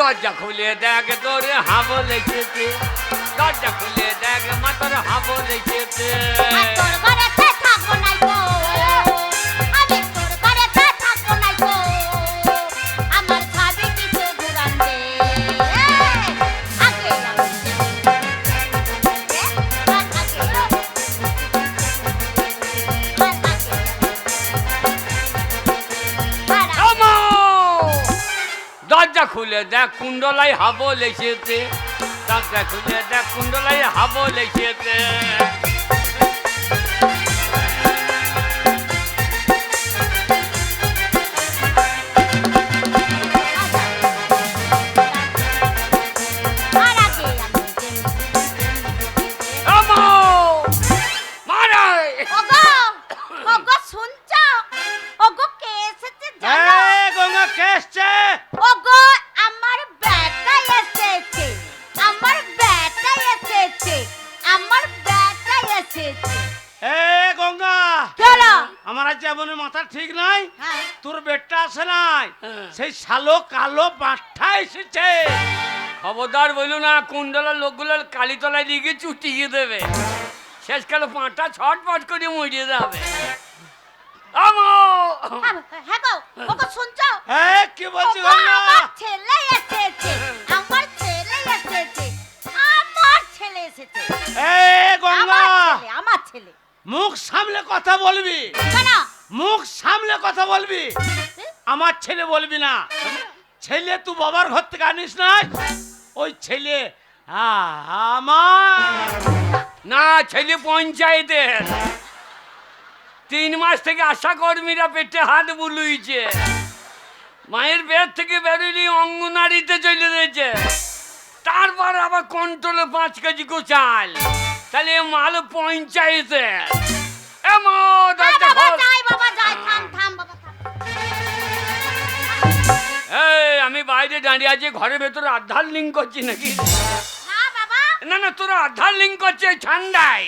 দরজা খুলে দেখ তোর হাবল এসেছে, দরজা খুলে দেখ মা তোর হাবল এসেছে। তোর ঘরেতে থাকবো নাই গো, আমি তোর ঘরেতে থাকবো নাই গো, আমার ভাবি কিছু ঘুরান দে। আগে দরজা খুলে দেখ কুণ্ডলাই হাবল এসেছে, দরজা খুলে দেখ কুণ্ডলাই হাবল এসেছে। মাথা ঠিক নাই, তোর বেটটা আছে নাই, সেই শালো কালো বাঁঠা এসেছে। খবরদার বললো না, কুণ্ডলার লোকগুলোর কালীতলায় দিকে চুটিয়ে দেবে, শেষকালে পাঁটা ছটপট করে মরিয়ে যাবে। কি বলছি? আমার ছেলে এসেছে, আমার ছেলে এসেছে, আমার ছেলে এসেছে। আমার ছেলে। মুখ সামলে কথা বলবি, মুখ সামলে কথা বলবি। আমার ছেলে বলবি না, ছেলে তুই বাবার ঘর থেকে আনিস নাই, ওই ছেলে আমার না, ছেলে পঞ্চায়েতের। 3 মাস থেকে আশা কর্মীরা পেটে হাত বুলুইছে, মায়ের পেট থেকে বেরোলি অঙ্গনারীতে চলে গেছে, তারপর আবার কন্ট্রোলে 5 কেজি চাল, তাহলে মাল পঞ্চায়েতের। আমি বাইরে দাঁড়িয়ে আছি, ঘরের ভেতরে আধার লিঙ্ক করছি নাকি? না না, তোরা আধার লিঙ্ক করছে ঠান্ডায়।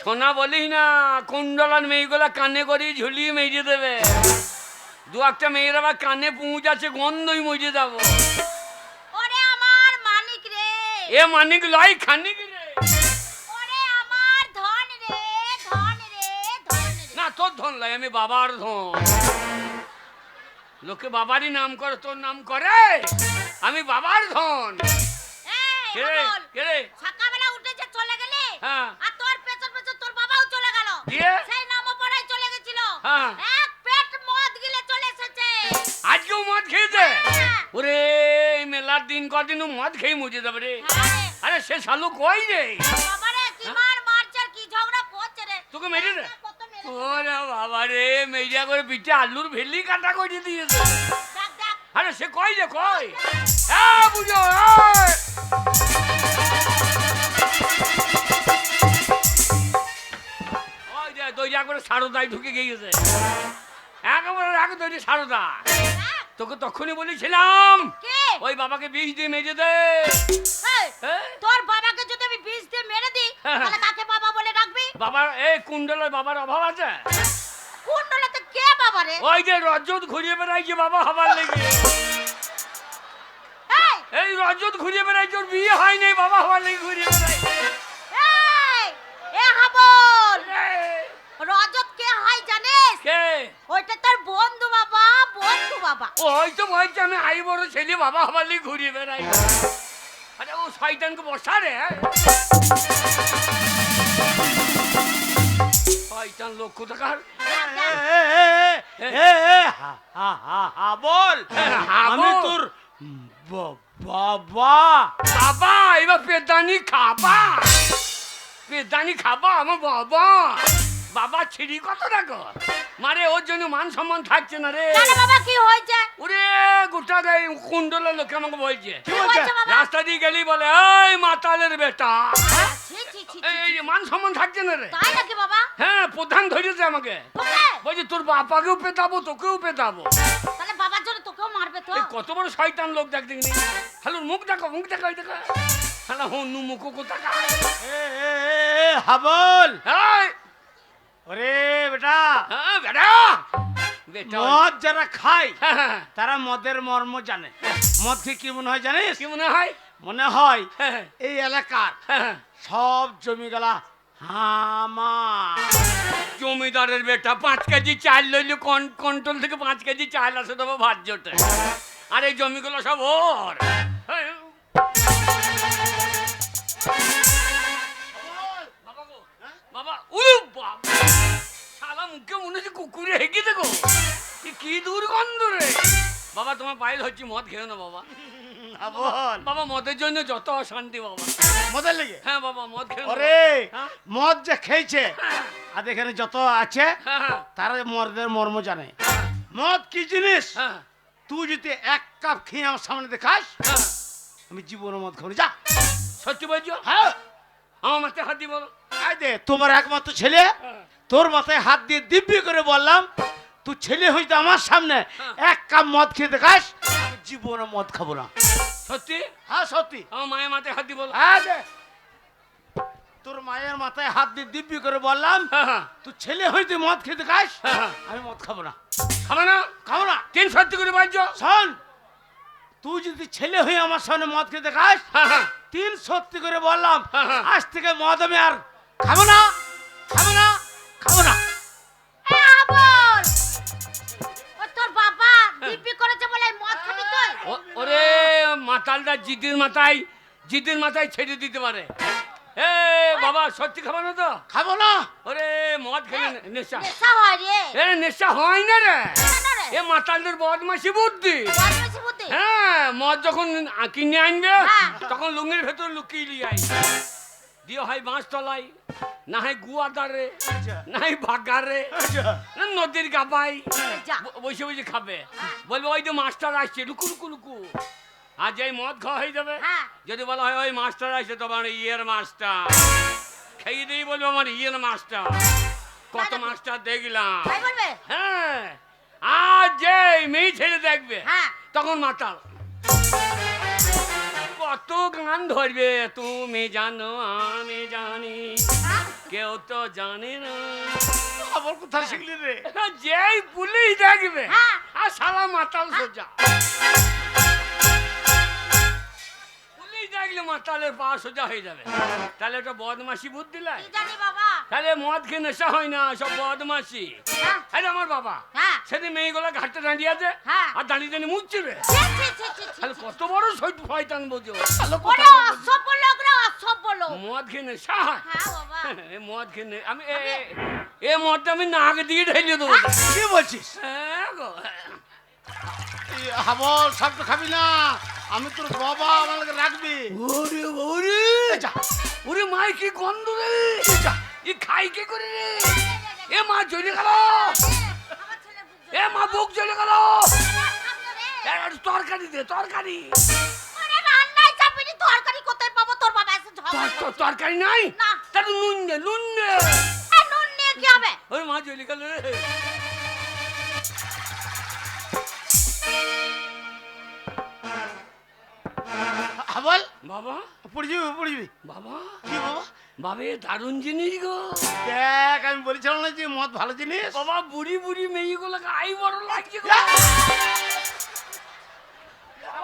সোনা বলিস না, কুণ্ডলার মেয়েগুলা কানে করে ঝুলিয়ে মেজে দেবে। 2-1টা মেয়ের আবার কানে পুঁজ আছে, গন্ধই মজে যাবো। এ মানিক লাই খানিক রে, না তোর ধন লাই, আমি বাবার ধন। লোকে বাবারই নাম করে, তোর নাম করে, আমি বাবার ধন। সকালবেলা উঠে যে চলে গেলে, আর তোর পেছন পেছন তোর বাবাও চলে গেল, দিয়ে সেই নামপড়ায় চলে গেছিল, হ্যাঁ, এক পেট মদ গিলে চলে এসেছে। আজকেও মদ খেয়েছে? ওরে মেলার দিন কদিন মদ খেয়ে মুজে যাবে রে। আরে সে শালু কই রে? বাবারে কি মারছে, কি ঝগড়া করছে রে, তোকে মেরে রে? ওরে বাবা রে, মেজা করে পিঠে আলুর ভেলি কাটা করে দিয়েছে। আরে সে কই রে, কই? হ্যাঁ বুঝো, ওই যে দইয়া করে সারদায় ঢুকে গিয়েছে, একেবারে রাখো তৈরি সারদা। তোকে তখনই বলেছিলাম ওই বাবাকে বিষ দিয়ে মেরে দে। তোর বাবাকে যদি আমি বিষ দিয়ে মেরে দিই, তাহলে কাকে বাবা বলে ডাকবি? বাবার এই কুণ্ডলের বাবার অভাব আছে? কুণ্ডলাতে কে বাবা রে? ওই যে রজত ঘুরিয়ে বেড়াইছে বাবা হবার লেগে। এই রজত ঘুরিয়ে বেড়াইছে, ওর বিয়ে হয় নাই, বাবা হবার লেগে ঘুরিয়ে বেড়াইছে। এ হাবল, রজত কে হয় জানিস? কে? ওইটা তোর বন্ধু বাবা, বন্ধু বাবা। ওই তো বলছে আমি আই বড় ছেলে বাবা হবার লেগে ঘুরিয়ে বেড়াই। আরে ও শয়তানকে বসা রে, শয়তান লোক কোথাকার। বল আমি তোর বাবা। বাবা এবার পেদানি খাবা, পেদানি খাবা আমার বাবা। বাবা ছিড়ি কত রাখো মারে, ওর জন্য মান সম্মান থাকছে না রে। বাবা কি হয়েছে? ওরে গোটা গায়ে কুণ্ডলের লোক আমাকে বলছে, রাস্তা দিয়ে গেলেই বলে এই মাতালের বেটা। এই মান সম্মান থাকছে না রে। তাই নাকি বাবা? হ্যাঁ, প্রধান ধরেছে আমাকে, বলছে তোর বাপাকেও পেতাবো তোকেও পেতাবো। তাহলে বাবার জন্য তোকেও মারবে তো? কত বড় শয়তান লোক দেখ দেখনি। হ্যালো মুখ দেখো, মুখ দেখো, এই দেখো হ্যালো হনু মুখ কোথাকা। হাবল এই ওরে বেটা, হ্যাঁ বেটা বেটা মদ যারা খায় হ্যাঁ, হ্যাঁ, তারা মদের মর্ম জানে। মদ খেয়ে কি মনে হয় জানিস? কি মনে হয়? মনে হয় হ্যাঁ, এই এলাকার হ্যাঁ, সব জমিগুলা আমার। জমিদারের বেটা 5 কেজি চাল লইলে কন্ট্রোল থেকে 5 কেজি চাল আসে তবে ভাত জোটে। আর এই জমিগুলো সব ওর। হ্যাঁ। বাবা গো, বাবা উলু বাবা, শালা মুখে মনে হচ্ছে কুকুরে হেঁকে দেখো, কি দুর্গন্ধ রে। বাবা তোমার পায়ে ধরছি, মদ খেও না বাবা। বল বাবা মদের জন্য যত অশান্তি বাবা। মদের লেগে? হ্যাঁ বাবা মদ খেও না। ওরে হ্যাঁ? মদ যে খেয়েছে আর এখানে যত আছে হ্যাঁ, হ্যাঁ, তারা মদের মর্ম জানে। মদ কি জিনিস হ্যাঁ, তুই যদি 1 কাপ খেয়ে আমার সামনে দেখাস, হ্যাঁ। আমি জীবনে মদ খাবো না। যা। সত্যি বলছো? হ্যাঁ আমার মাথায় হাত দিয়ে বলো। আয় দে, তোমার একমাত্র ছেলে, হ্যাঁ। তোর মাথায় হাত দিয়ে দিব্যি করে বললাম, তুই ছেলে হইতে আমার সামনে 1 কাপ মদ খেয়ে দেখাস, আমি জীবনে মদ খাবো না। সত্যি? হ্যাঁ সত্যি। আমার মায়ের মাথায় হাত দিয়ে বলো। হ্যাঁ দে। তোর মায়ের মাথায় হাত দিয়ে দিব্যি করে বললাম, হ্যাঁ, হ্যাঁ, তুই ছেলে হইতে মদ খেতে খাস, হ্যাঁ। আমি মদ খাবো না। খাবে না? খাবো না। 3 সত্যি করে বলছো? শোন, তুই যদি ছেলে হয়ে আমার সামনে মদ খেতে খাস, হ্যাঁ, হ্যাঁ। 3 সত্যি করে বললাম, হ্যাঁ, হ্যাঁ। আজ থেকে মদ আমি আর খাবো না, খাবো না, খাবো না। এ আবল, ও তোর বাবা দিব্যি করেছে বলে মদ খাবি তুই? ওরে মাতালটা জিদের মাথায় ছেড়ে দিতে পারে। এ বাবা সত্যি খাবে না তো? খাবো না। ওরে মদ খেলে নেশা। নেশা হয় রে। এ নেশা হয় না রে, না রে। এ মাতালদের বদমাশি বুদ্ধি। বদমাশি বুদ্ধি। হ্যাঁ মদ যখন কিনে আনবে হ্যাঁ। তখন লুঙ্গির ভেতর লুকিয়ে নিয়ে আই দিয়ে, হয় বাঁশ তলায়, না হয় গুয়াদারে, না হয় বাগারে, না নদীর গাবাই যা। বসে বসে খাবে। বলবে ওই যে মাস্টার আসছে, লুকু লুকু লুকু। আর যেই মদ খাওয়া হয়ে যাবে, হ্যাঁ। যদি বলা হয় ওই মাস্টার আসছে, তবে আমার ইয়ের মাস্টার খেয়ে দিয়ে বলবে আমার ইয়ের মাস্টার। কত মাস্টার দেখলাম। তাই বলবে? হ্যাঁ, আর যে মেয়ে ছেলে দেখবে হ্যাঁ। তখন মাতাল। কত গান ধরবে, তুমি জানো আমি জানি, হ্যাঁ? কেউ তো জানে না। আবার কোথায় শিখলি রে? যেই পুলিশ দেখবে হ্যাঁ। আর সালা মাতাল সোজা। পুলিশ দেখলে মাতালের পা সোজা হয়ে যাবে। তাহলে ওটা বদমাশি বুদ্ধি লাই। কি জানি বাবা? তাহলে মদ খেয়ে নেশা হয় না, সব বদমাশি। হ্যাঁ। আরে আমার বাবা হ্যাঁ। সেদিন মেয়েগুলো ঘাটতে দাঁড়িয়ে আছে, হ্যাঁ। আর দাঁড়িয়ে দাঁড়িয়ে মুখছিবে। ছি, ছি, ছি, ছি, ছি, তাহলে ছি। কত বড় শয়তান বোঝো। ওরে অসভ্য লোক রে, অসভ্য লোক। মদ খেয়ে নেশা হয়? হ্যাঁ বাবা। এ মদ খেয়ে আমি এ মদটা আমি নাক দিয়ে ঢেলে দেবো। কি বলছিস? হ্যাঁ গো। এই হাবল সব তো খাবি না, আমি তোর বাবা, আমাকে রাখবি। ওরে ওরে যা। ওরে মাই কি গন্ধ রে, ই খাই কি করে রে। এ মা জ্বলে গেল, আমার ছেলে বুঝছে। এ মা বুক জ্বলে গেল। সামনে রে। এ, তরকারি দে তরকারি। ওরে রান্নায় চাপিনি, তরকারি কোথায় পাবো? তোর বাবা এসে ঝগড়া করছে। তরকারি নাই? না। তাহলে নুন দে নুন দে। এ নুন নিয়ে কি হবে? ওরে মা জ্বলে গেল রে। হাবল বাবা পড়ে যাবি, পড়ে যাবি। বাবা কি বাবা? বাবে দারুণ জিনিস গো। দেখ, আমি বলেছিলাম না যে মদ ভালো জিনিস। বাবা বুড়ি বুড়ি মেয়েগুলোকে আই বড় লাগছে গো।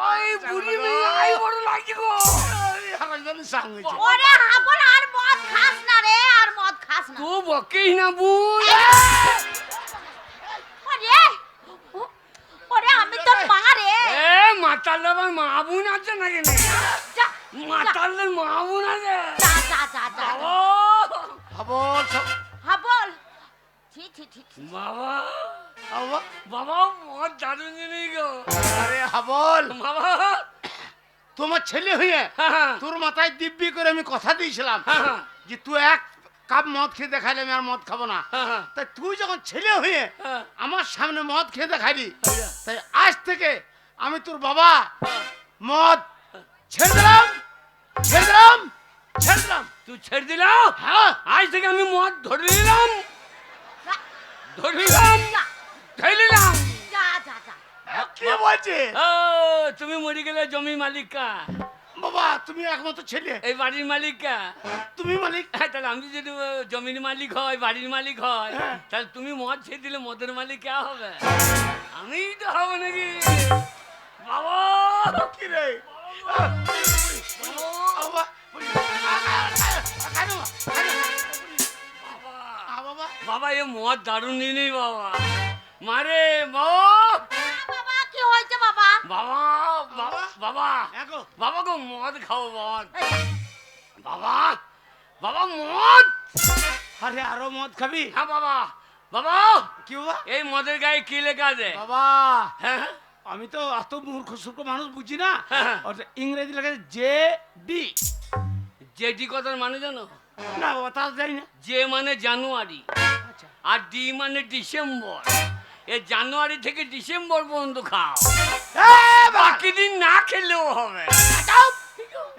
ওই বুড়ি মেয়ে আই বড় লাগছে গো। ওরে হাবল, আর মদ খাস না রে, আর মদ খাস না। তো বকেই না বুঝ। ওরে ওরে আমি তোর মা রে। এ মাতাল আমার মা বোন আছে নাকি? যা, মাতালের মা বোন আছে। যা, যা, যা, যা। ও হাবল সব হাবল। ছি, ছি, ছি, ছি। বাবা বাবা। বাবা মদ দারুণ জিনিস গো। আরে হাবল, বাবা তোমার ছেলে হয়ে হ্যাঁ, তোর মাথায় দিব্যি করে আমি কথা দিয়েছিলাম হ্যাঁ, যে তুই 1 কাপ মদ খেয়ে দেখাইলে আমি আর মদ খাবো না। হ্যাঁ, তাই তুই যখন ছেলে হয়ে হ্যাঁ। আমার সামনে মদ খেয়ে দেখাইলি, আচ্ছা। তাই আজ থেকে আমি তোর বাবা মদ ছেড়ে দিলাম, ছেড়ে দিলাম, ছেড়ে দিলাম। তুই ছেড়ে দিলাম? হ্যাঁ, আজ থেকে আমি মদ ধরে নিলাম, যা, ধরে নিলাম, যা, ধরে নিলাম। যা, যা, যা। কি বলছিস? ও তুমি মরে গেলে জমি মালিকা। বাবা তুমি একমাত্র ছেলে, এই বাড়ির মালিক কে? তুমি মালিক। হ্যাঁ, তাহলে আমি যদি জমির মালিক হয়, বাড়ির মালিক হয়, হ্যাঁ। তাহলে তুমি মদ ছেড়ে দিলে মদের মালিক কে হবে? আমি তো হব নাকি? বাবা কি রে বাবা, বাবা বাবা এ মদ দারুণ নিয়ে নেই বাবা। মারে মা বাবা কি হয়েছে বাবা? বাবা বাবা বাবা এগো বাবা গো মদ খাও মদ। বাবা বাবা মদ। আরে আরো মদ খাবি? হ্যাঁ বাবা। বাবা কি বাবা? এই মদের গায়ে কি লেখা আছে? বাবা হ্যাঁ আমি তো এত মূর্খ সূর্খ মানুষ বুঝি না, হ্যাঁ। ওটা ইংরেজি লেখা জে ডি। জেডি কথার মানে জানো? না বাবা তা জানি না। জে মানে জানুয়ারি আচ্ছা আর ডি মানে ডিসেম্বর। এই জানুয়ারি থেকে ডিসেম্বর পর্যন্ত খাও, বাকি দিন না খেলেও হবে।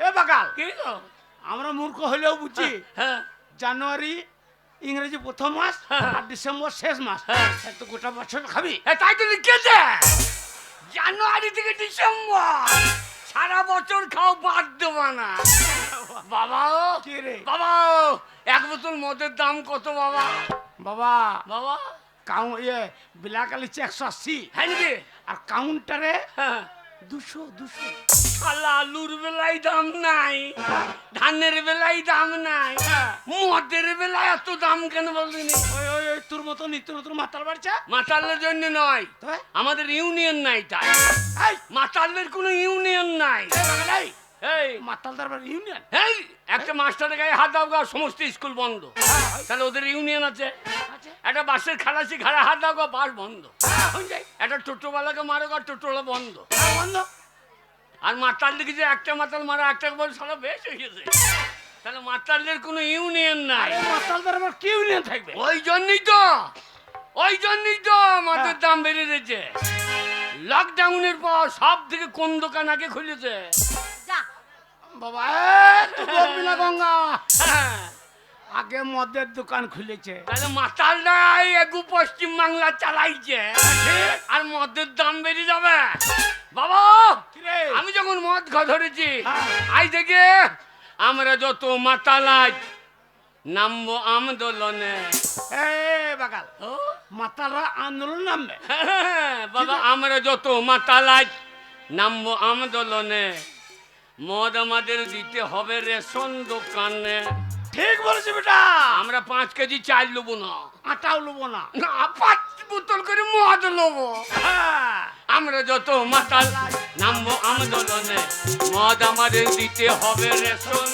এ বাকাল, কি গো? আমরা মূর্খ হলেও বুঝছি হ্যাঁ জানুয়ারি ইংরেজি প্রথম মাস হ্যাঁ। আর ডিসেম্বর শেষ মাস, হ্যাঁ। তো গোটা বছর খাবি। তাই তো লিখেছে জানুয়ারি থেকে ডিসেম্বর সারা বছর খাও, বাদ দেবো না। বাবা কি রে বাবা এক বোতল মদের দাম কত বাবা? বাবা? বাবা ব্ল্যাক আলিছে 180 হ্যাঁ নাকি? আর কাউন্টারে হ্যাঁ 200। শালা আলুর বেলায় দাম নাই, ধানের বেলায় দাম নাই, মদের বেলায় এত দাম কেন বলদিনি? ওই ওই ওই তোর মতো নিত্য নতুন মাতাল বাড়ছে। মাতালের জন্য নয়, তবে আমাদের ইউনিয়ন নাই তাই। এই মাতালের কোনো ইউনিয়ন নাই। এই এই মাতাল দরবার ইউনিয়ন। এই একটা মাস্টারের গায়ে হাত দাও গা, সমস্ত স্কুল বন্ধ। তাহলে ওদের ইউনিয়ন আছে। আচ্ছা একটা বাসের খালাসি ঘাড়ে হাত দাও গা, বাস বন্ধ। হয়ে যায়। একটা টোটোওয়ালাকে মারো গা, টোটোওয়ালা বন্ধ। বন্ধ। আর মাতাল দেখি যে একটা মাতাল মারা একটা বল সারা বেশ হয়ে গেছে। তাহলে মাতালদের কোনো ইউনিয়ন নাই। আরে মাতাল দরবার কি ইউনিয়ন থাকবে? ওই জন্যই তো মাছের দাম বেড়ে গেছে। লকডাউনের পর সব থেকে কোন দোকান আগে খুলেছে? যা বাবা তুই বলবি না গঙ্গা, হ্যাঁ, আগে মদের দোকান খুলেছে। তাহলে মাতালরাই এগু পশ্চিম বাংলা চালাইছে আর মদের দাম বেড়ে যাবে। বাবা কি রে? আমি যখন মদ খাওয়া ধরেছি, হ্যাঁ। আজ থেকে আমরা যত মাতালাই নামবো আন্দোলনে। এ বাগাল, ও, মাতালরা আন্দোলন নামবে। হ্যাঁ, বাবা আমরা যত মাতালাই নামবো আন্দোলনে। মদ আমাদের দিতে হবে রেশন দোকানে। ঠিক বলেছি বেটা। আমরা 5 কেজি চাল নেবো না, আটাও লবো না। না 5 বোতল করে মদ নেবো। হ্যাঁ। আমরা যত মাতাল নামবো আন্দোলনে, মদ আমাদের দিতে হবে রেশন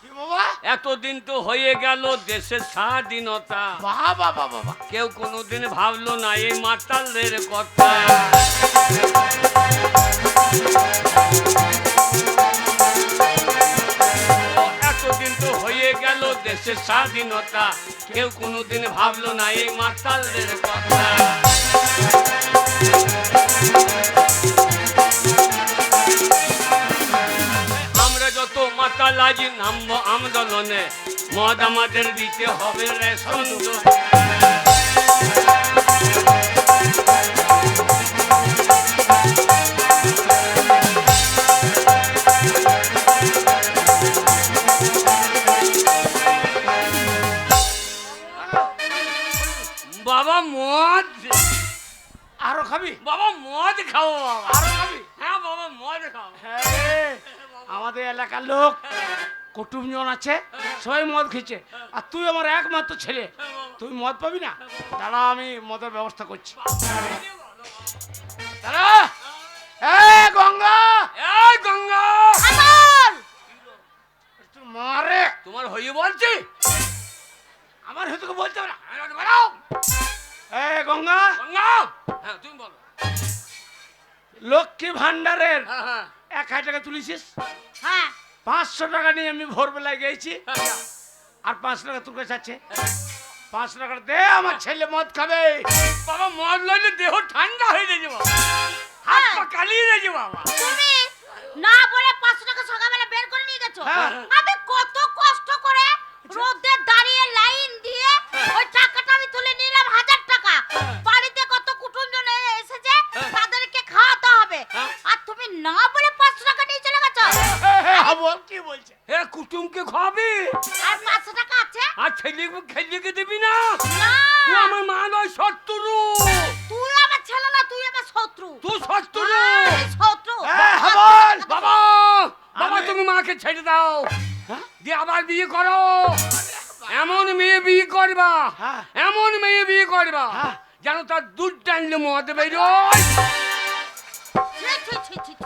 কি বাবা? এতদিন তো হয়ে গেল দেশের স্বাধীনতা, বাবা বাবা বাবা। কেউ কোনোদিন ভাবলো না এই মাতালদের কথা। এতদিন তো হয়ে গেল দেশের স্বাধীনতা, কেউ কোনোদিন ভাবলো না এই মাতালদের কথা। আমরা যত মাতাল আজ নামবো আন্দোলনে, মদ আমাদের দিতে হবে রেশন দোকানে। বাবা মদ, আরো খাবি? বাবা মদ খাও বাবা। আরো খাবি? হ্যাঁ বাবা মদ খাও। হ্যাঁ, আমাদের এলাকার লোক কুটুমজন আছে, সবাই মদ খেয়েছে, আর তুই আমার একমাত্র ছেলে, তুই মদ পাবি না? দাঁড়া আমি মদের ব্যবস্থা করছি। দাঁড়া। এ গঙ্গা, এই গঙ্গা, আমল একটু মারে। তোমার হয়ে বলছি আমার হেতুকে বলতে হবে না। বেড়াও এ গঙ্গা, গঙ্গা। হ্যাঁ তুমি বলো। লক্ষ্মী ভান্ডারের হ্যাঁ হ্যাঁ 1000 টাকা তুলেছিস, হ্যাঁ 500 টাকা নিয়ে আমি ভোরবেলায় গেছি, হ্যাঁ, আর 5 টাকা তোর কাছে আছে। 5 টাকা দে, আমার ছেলে মদ খাবে। বাবা মদ লইলে দেহ ঠান্ডা হয়ে যাবে বাবা, হাত পা কালিয়ে যাবে বাবা। তুমি না বলে 500 টাকা সকালবেলা বের করে নিয়ে বলছো হ্যাঁ। আমি কত কষ্ট করে রোদে দাঁড়িয়ে লাইন দিয়ে ওই টাকাটা আমি তুলে নিলাম 1000 টাকা বাড়িতে কত কুটুমজন এসেছে তাদেরকে খাওয়াতে হবে আর তুমি না বলে 500 টাকা নিয়ে চলে গেছো বল কি বলছে? এ কুটুমকে খাবি আর 500 টাকা আছে আর ছেলেকে দিবি না? না তুই আমার মা নয়, শত্রু। তুই আমার ছেলে না তুই আমার শত্রু তুই শত্রু। আমি শত্রু বল বাবা বাবা আমি- তুমি মাকে ছেড়ে দাও, হ্যাঁ? দিয়ে আবার বিয়ে করো। এমন মেয়ে বিয়ে করবা, হ্যাঁ। এমন মেয়ে বিয়ে করবা হ্যাঁ। যেন তার দুধ টানলে মদ বেরোয়। ছি, ছি, ছি, ছি, ছি।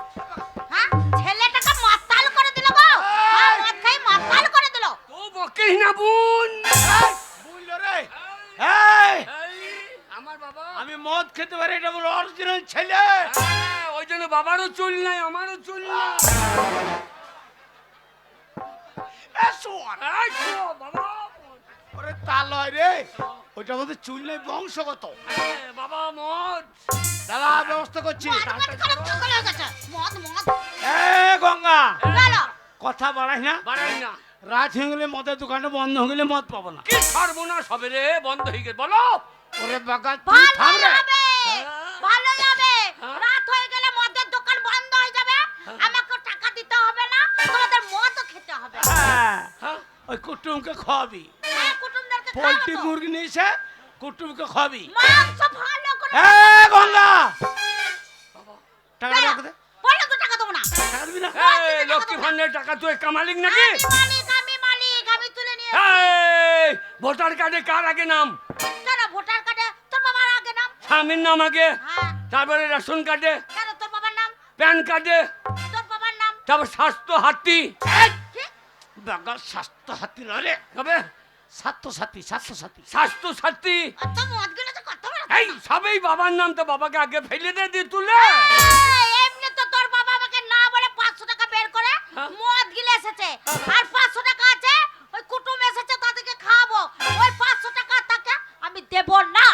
হ্যাঁ ছেলেটাকে মাতাল করে দিল গো হ্যাঁ, মদ খাই মাতাল করে দিল তো বকিস না বোন। বললো রে এই, আমার বাবা আমি মদ খেতে পারি, এটা বলো অরিজিনাল ছেলে। ওই জন্য বাবারও চুল নাই, আমারও চুল নাই। এই শো, বাবা ওরে তা লয় রে, ওইটা আমাদের চুল নেই, বংশগত। বাবা মদ দাদা ব্যবস্থা করছি। মদ খারাপ চকল হয়ে গেছে মদ মদ এ গঙ্গা, গেল কথা বাড়াই না। বাড়াই না। রাত হয়ে গেলে মদের দোকানটা বন্ধ হয়ে গেলে মদ পাবো না। কি সর্বনাশ হবে রে, বন্ধ হয়ে গেছে বলো। ওরে বাগা তুই থাম ভালো রে। যাবে ভালো যাবে হ্যাঁ। রাত হয়ে গেলে মদের দোকান বন্ধ হয়ে যাবে আমাকে টাকা দিতে হবে না তোমাদের মদও খেতে হবে হ্যাঁ, হ্যাঁ? ওই কুটুমকে খাওয়াবি, হ্যাঁ কুটুমদেরকে পোল্ট্রি খাওয়াবো। মুরগি নিয়ে এসে কুটুমকে খাওয়াবি। মাংস ভালো করে এ গঙ্গা, টাকা রাখ দে। বলো তো টাকা দেবো না টাকা দিবি না? এই লক্ষ্মী ভান্ডারের টাকা তুই কামালিক নাকি? আমি মালিক আমি তুলে নিয়ে এই ভোটার কার্ডে কার আগে নাম? কেন ভোটার কার্ডে তোর বাবার আগে নাম স্বামীর নাম আগে, হ্যাঁ তারপরে রেশন কার্ডে, কেন তোর বাবার নাম প্যান কার্ডে, তোর বাবার নাম তারপর স্বাস্থ্য হাতি। কি বাগা স্বাস্থ্য হাতি নয় রে, তবে স্বাস্থ্য সাথী, স্বাস্থ্য সাথী। স্বাস্থ্য সাথী। অত মদ গেলে তো কথা বলা এই সবেই বাবার নাম, তো বাবাকে আগে ফেলে দে দিয়ে তুলে। এমনি তো তোর বাবা আমাকে না বলে 500 টাকা বের করে হ্যাঁ। মদ গিলে এসেছে আর 500 টাকা আছে ওই কুটুম এসেছে তাদেরকে খাওয়াবো ওই 500 টাকা তাকে আমি দেব না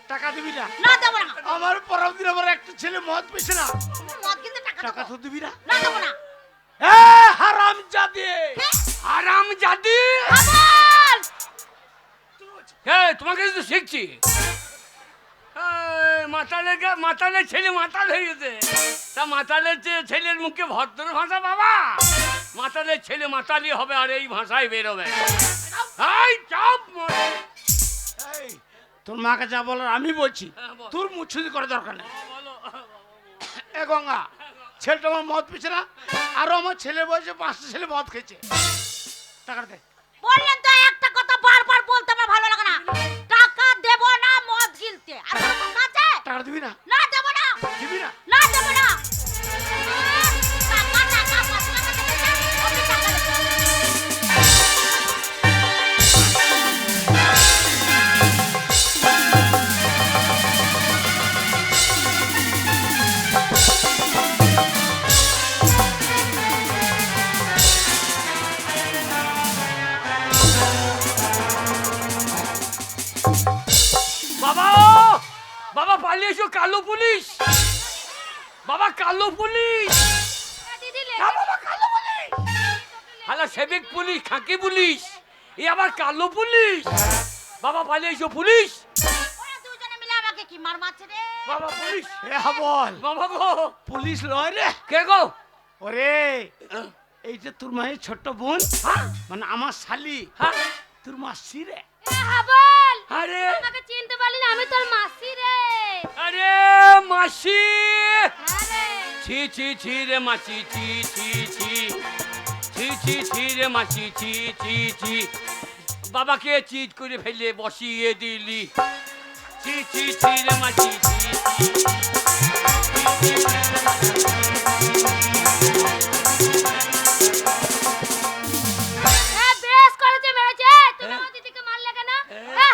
টাকা দিবি না? না দেব না আমার পরম দিন আমার একটা ছেলে মদ পেছে না, মদ কিন্তু টাকা টাকা দেবো তো দিবি না? না দেব না এ হারাম জাদি, আরাম জাদি। আবার এই তোমাকে তো শিখছি। মাতালের ছেলে মাতাল হয়ে গেছে, তা মাতালের ছেলের মুখে ভদ্র ভাষা বাবা, মাতালের ছেলে মাতালি হবে আর এই ভাষায় বেরোবে। এই চাপ এই তোর মাকে যা বলার আমি বলছি, হ্যাঁ, বল। তোর মুচ্ছুদি করার দরকার নেই। বলো। এ গঙ্গা, ছেলেটা আমার মদ পেছে না, আরো আমার ছেলে বয়সে 5টা ছেলে মদ খেয়েছে, টাকা দে। বললেন তো একটা কথা বারবার বলতে আমার ভালো লাগে না টাকা দেব না মদ গিলতে আর কোনো কথা আছে টাকা দিবি না? না দেব না দিবি না? না দেব না টাকা টাকা 500 টাকা দেবে না আমি টাকা দেব বাবা বাবা পালিয়ে এসো, কালো পুলিশ। বাবা কালো পুলিশ। দিদি হ্যাঁ, বাবা কালো পুলিশ। হালা সেবিক পুলিশ, খাকি পুলিশ, এ আবার কালো পুলিশ। বাবা পালিয়ে এসো পুলিশ। ওরা দুজনে মিলে আমাকে কি মার মারছে রে বাবা পুলিশ। এ বল, বাবা গো। পুলিশ লয় রে। কে গো? ওরে এই যে তোর মায়ের ছোট্ট বোন, হ্যাঁ, মানে আমার শালি, হ্যাঁ। তোর মাসি রে। হাবল আরে আমাকে চিনতে পারলি না আমি তোর মাসি রে আরে মাসি, আরে ছি ছি ছি রে মাসি, ছি ছি ছি ছি ছি ছি রে মাসি, ছি ছি ছি। বাবাকে চিৎ করে ফেলে বসিয়ে দিলি, ছি ছি ছি রে মাসি, ছি বেশ করেছে মেরেছে তুমি আমার দিদিকে মারলে কেন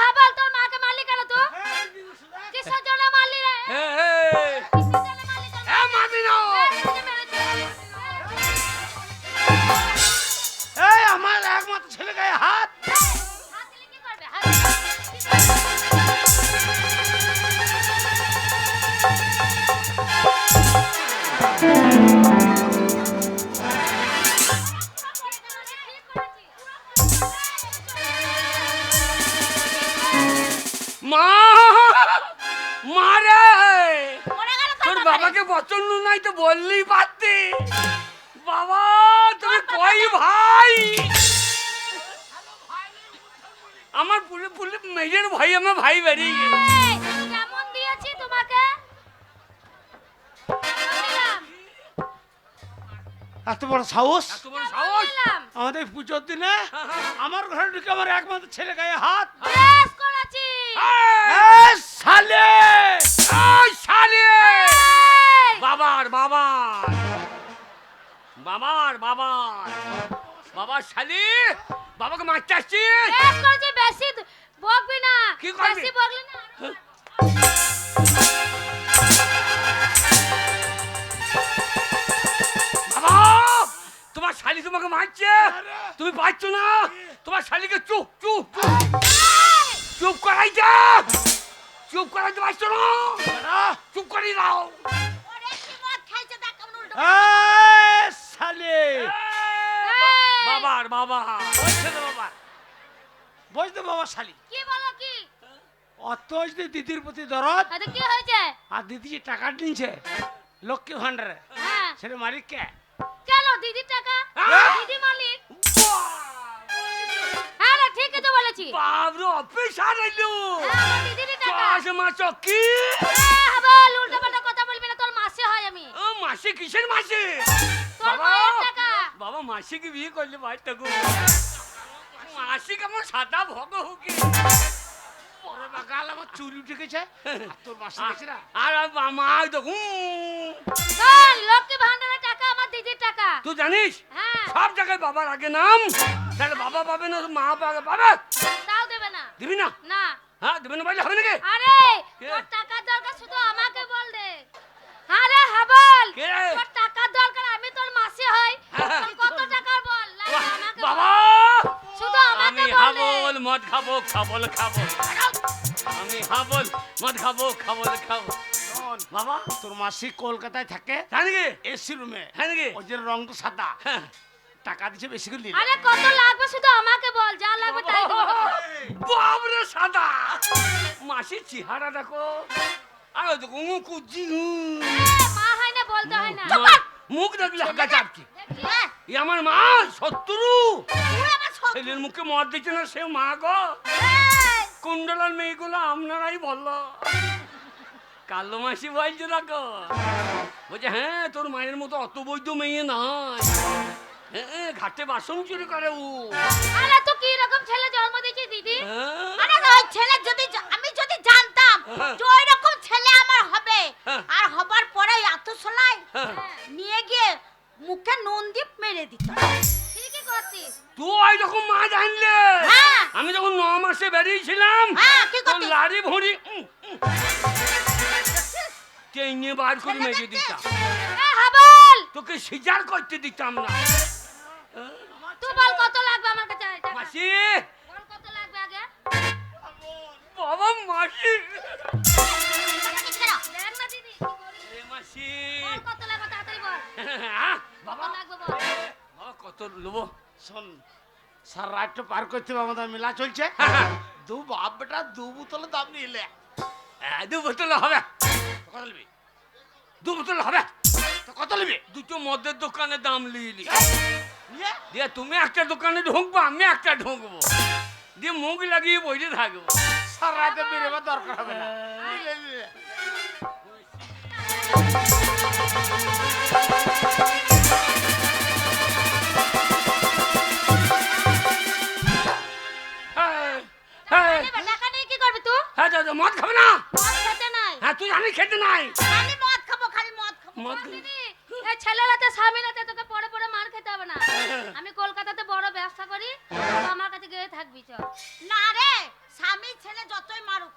হাবল তোর মাকে মারলি কেন তুই কিসের জন্য মারলি রে কিসের জন্য মারলি তোর মারবি না। দিদি মেরেছে এই আমার একমাত্র ছেলে গায়ে হাত। হাত দিলে কি করবে হাত মা মারে মরে গেল তোর কয়টা বাবাকে পছন্দ নাই তো বললেই পারতি। বাবা তুমি কই ভাই? আমার পুলে পুলে মেয়ের ভাই, আমার ভাই বেরিয়ে গেল। এই, কেমন দিয়েছি তোমাকে? কেমন দিলাম? এত বড় সাহস এত বড় কেমন সাহস? দিলাম? আমাদের পুজোর দিনে আমার ঘরে ঢুকে আমার একমাত্র ছেলে গায়ে হাত। ড্রেস করেছি। এই শালে! এই শালি! এই, বাবার বাবার বাবার বাবার বাবার শালি, বাবাকে মারতে আসছিস? ড্রেস করেছি, বেশি বকবি না। কি করবি? বেশি বকলে না বাবা তোমার শালি তোমাকে মারছে, তুমি পারছো না? তোমার শালিকে চুপ চুপ চুপ চুপ করাইতে, চুপ করাইতে পারছো না? চুপ করিয়ে দাও। ওরে কি মদ খাইছে দেখ কেমন উল্টো এই শালে! বাবার বাবা বলছে না বাবা, বুঝতে বাবা শালি কি বলো কি? অত যদি দিদির প্রতি দরদ, তাতে কি হয়েছে? আর দিদি যে টাকা নিচ্ছে লক্ষ্মী ভান্ডারে, হ্যাঁ, সেটা মালিক কে? কেন দিদির টাকা? হ্যাঁ? দিদি মালিক। হ্যাঁ রে, ঠিকই তো বলেছি। বাবরে অফিসার এলো। হ্যাঁ, আমার দিদিরই টাকা। চাষ মাছ কি? হ্যাঁ, বল, উল্টোপাল্টা কথা বলবি না, তোর মাসে হয় আমি। ও মাসে কিসের মাসে? তোর বাবা মায়ের টাকা। বাবা মাসিকে বিয়ে করলে ভাই থাকো। মাসি কেমন সাদা ভগ হুকি। ওরে বাগাল আমার চুরি উঠে গেছে, আর তোর মাসে গেছে না। আর মা তো তোর লক্ষ্মী ভান্ডারের টাকা আমার দিদির টাকা। তুই জানিস হ্যাঁ, সব জায়গায় বাবার আগে নাম, তাহলে বাবা পাবে না মা পাবে? পাবে? তাও দেবে না। দিবি না? না। হ্যাঁ দিবি না বললে হবে নাকি? আরে, কে? তোর টাকার দরকার শুধু আমাকে বল দে। আরে হাবল, কে? তোর টাকার দরকার, আমি তোর মাসি হই। হ্যাঁ। তোর কত টাকার বল, লাগে আমাকে বল। বাবা শুধু আমাকে আমি বল দে। হাবল মদ খাবো খাবল খাবো, আমি হাবল মদ খাবো খাবল খাবো। শোন, বাবা তোর মাসি কলকাতায় থাকে, জানি কি? এসি রুমে, হ্যাঁ নাকি? ওই যে রং তো সাদা, হ্যাঁ। টাকা দিচ্ছে বেশি করে নিলে। আরে কত লাগবে শুধু আমাকে বল, যা লাগবে তাই দেবো তোকে। বাবরে সাদা মাসির চেহারা দেখো, আর ওই দেখো কুচি মা হয় না, বলতে হয় না। মুখ দেখলে হাগা চাপকি। দেখি, এ আমার মা শত্রু, তুই আমার সব- ছেলের মুখে মদ দিচ্ছে না সে মা গো। এই, কুণ্ডলার মেয়েগুলো আপনারাই বললো, কালো মাসি বলছে দেখো, বলছে হ্যাঁ তোর মায়ের মতো অত বৈধ মেয়ে নাই, হ্যাঁ ঘাটে বাসন চুরি করে ও। আরে তো কি রকম ছেলে জন্ম দিয়েছি দিদি? হ্যাঁ? আরে ওই ছেলে যদি আমি যদি জানতাম হ্যাঁ। যে ওই রকম ছেলে আমার হবে, হ্যাঁ। আর হবার পরে এত সলাই হ্যাঁ। নিয়ে গিয়ে মুখে নুন দিয়ে মেরে দিত। ঠিকই করতিস। তুই যখন মা জানলে, হ্যাঁ। আমি যখন 9 মাসে বেরিয়েছিলাম, হ্যাঁ, কি তোর করতিস? লাড়ি ভুঁড়ি টেনে বার করে মেরে দিতাম, এ হাবল, তোকে সিজার করতে দিতাম না। তুই বল কত লাগবে আমার কাছে টাকা? মাসি বল কত লাগবে আগে? বাবা মাসি দেখ না দিদি, কি করিস? এ মাসি বল কত লাগবে তাড়াতাড়ি বল। হ্যাঁ, কত বাবা লাগবে বল। বাবা কত নেবো? শোন, সারা রাতটা পার করতে হবে, আমাদের মেলা চলছে, দু বাপ বেটা দু বোতলে দাম নিলে। 2 বোতল হবে, কত নিবি? 2 বোতল হবে। তো কত নিবি? দুটো মদের দোকানে দাম লিলি নিয়ে দিয়ে তুমি একটা দোকানে ঢুকবো, আমি একটা ঢুকবো, দিয়ে মুখ লাগিয়ে বসে থাকবো। সারা রাতে বেরোবার দরকার হবে না। নিলে, নিলে। হ্যাঁ, হ্যাঁ, টাকা নিয়ে কি করবি তুই? হ্যাঁ, মদ খাবে না? মদ খেতে নাই। হ্যাঁ তুই জানি খেতে নাই। খালি মদ খাবো, খালি মদ খাবো। মদ বল দিদি, এই ছেলেরাতে স্বামীরাতে তোকে পড়ে পড়ে মার খেতে হবে না। আমি কলকাতাতে বড় ব্যবসা করি, তুই আমার কাছে গিয়ে থাকবি চল। না রে, স্বামী ছেলে যতই মারুক,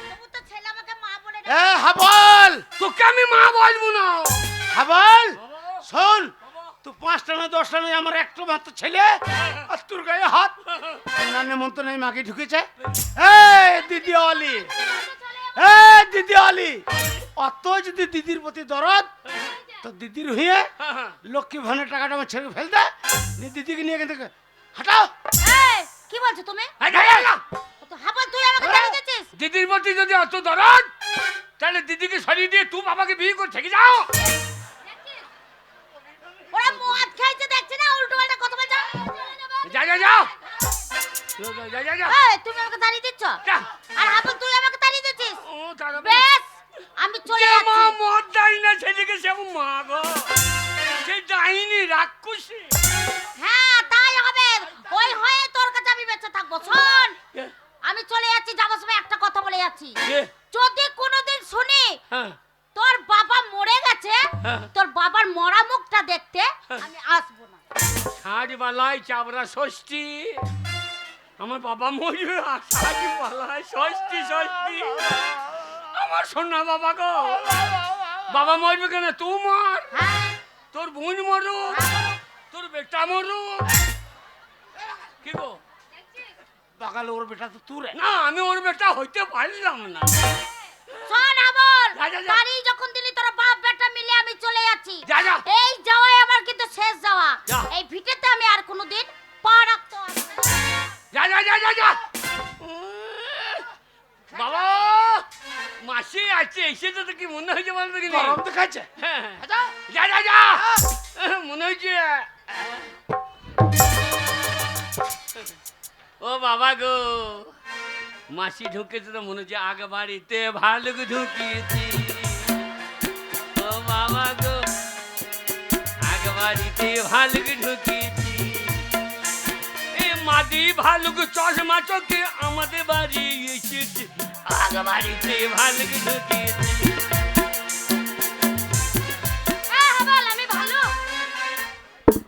তবু তো ছেলে আমাকে মা বলে এ হাবল, তোকে আমি মা বলবো না। হাবল, শোন, তুই 5টা না 10টা নয়, আমার একটা মাত্র ছেলে, আর তোর গায়ে হাত। না নেমন্ত নেই, মাকে ঢুকেছে। এই দিদি অলি, এই দিদি অলি, অত যদি দিদির প্রতি দরদ, তো দিদির হয়ে লক্ষ্মী ভানের টাকাটা আমার ছেড়ে ফেল দে, নিয়ে দিদিকে নিয়ে এখান থেকে হাঁটাও। এই, কি বলছো তুমি? এই, এই, এই, এই, তো হাবল তুই আমাকে তাড়িয়ে দিচ্ছিস? দিদির প্রতি প্রতি যদি অত দরদ, তাহলে দিদিকে সরিয়ে দিয়ে তুই বাবাকে বিয়ে করে থেকে যাও। ওরা মদ খাইছে দেখছ না, উল্টো পাল্টা কথা বলছ। যা যা যাও, যা যা যা। এই তুমি আমাকে তাড়িয়ে দিচ্ছ, যা। আর হাবল তুই আমাকে তাড়িয়ে দিচ্ছিস। ও তারা বেশ, আমি চলে যে মা যাচ্ছি। মদ দেয় না ছেলেকে, সে মা গো, সে ডাইনি রাক্ষসী। হ্যাঁ তাই হবে, ওই হয়ে তোর কাছে আমি বেঁচে থাকবো। শোন, আমি চলে যাচ্ছি, যাবার সময় একটা কথা বলে যাচ্ছি, যদি কোনোদিন শুনি হ্যাঁ তোর বাবা মরে গেছে, হ্যাঁ। তোর বাবার মরা মুখটা দেখতে আমি আসবো না। শাড়ি বালাই চাবড়া ষষ্ঠী, আমার বাবা মরবে, শাড়ি বালাই ষষ্ঠী ষষ্ঠী, আমার সোনা বাবা গো। বাবা মরবে কেন, তুই মর, হ্যাঁ তোর বোন মরুক, তোর বেটা মরুক। কি গো? বাগাল ওর বেটা তো তুই রে। না, আমি ওর বেটা হইতে পারলাম না। শোন আমল, যা, যা, যা। বাড়ি যখন দিলি তোর বাপ বেটা মিলে আমি চলে যাচ্ছি। যা, যা। এই যাওয়াই আমার কিন্তু শেষ যাওয়া। যা। এই ভিটেতে আমি আর কোনোদিন পা রাখতে পারবো না। যা যা যা যা যা। বাবা মাসি আছে, এসে তো কি মনে হয়েছে বলতো কি? গরম দেখাচ্ছে। হ্যাঁ আচ্ছা যা যা যা, মনে হয়েছে। ও বাবা গো, মাসি ঢুকেছে তো মনে হচ্ছে আগে বাড়িতে ভালুক ঢুকিয়েছি। ও বাবা গো, আগে বাড়িতে ভালুক ঢুকিয়েছি। এ মাদি ভালুক চশমা চোখে আমাদের বাড়ি এসেছে, আগে বাড়িতে ভালুক ঢুকিয়েছি। হ্যাঁ হাবল, আমি ভালো।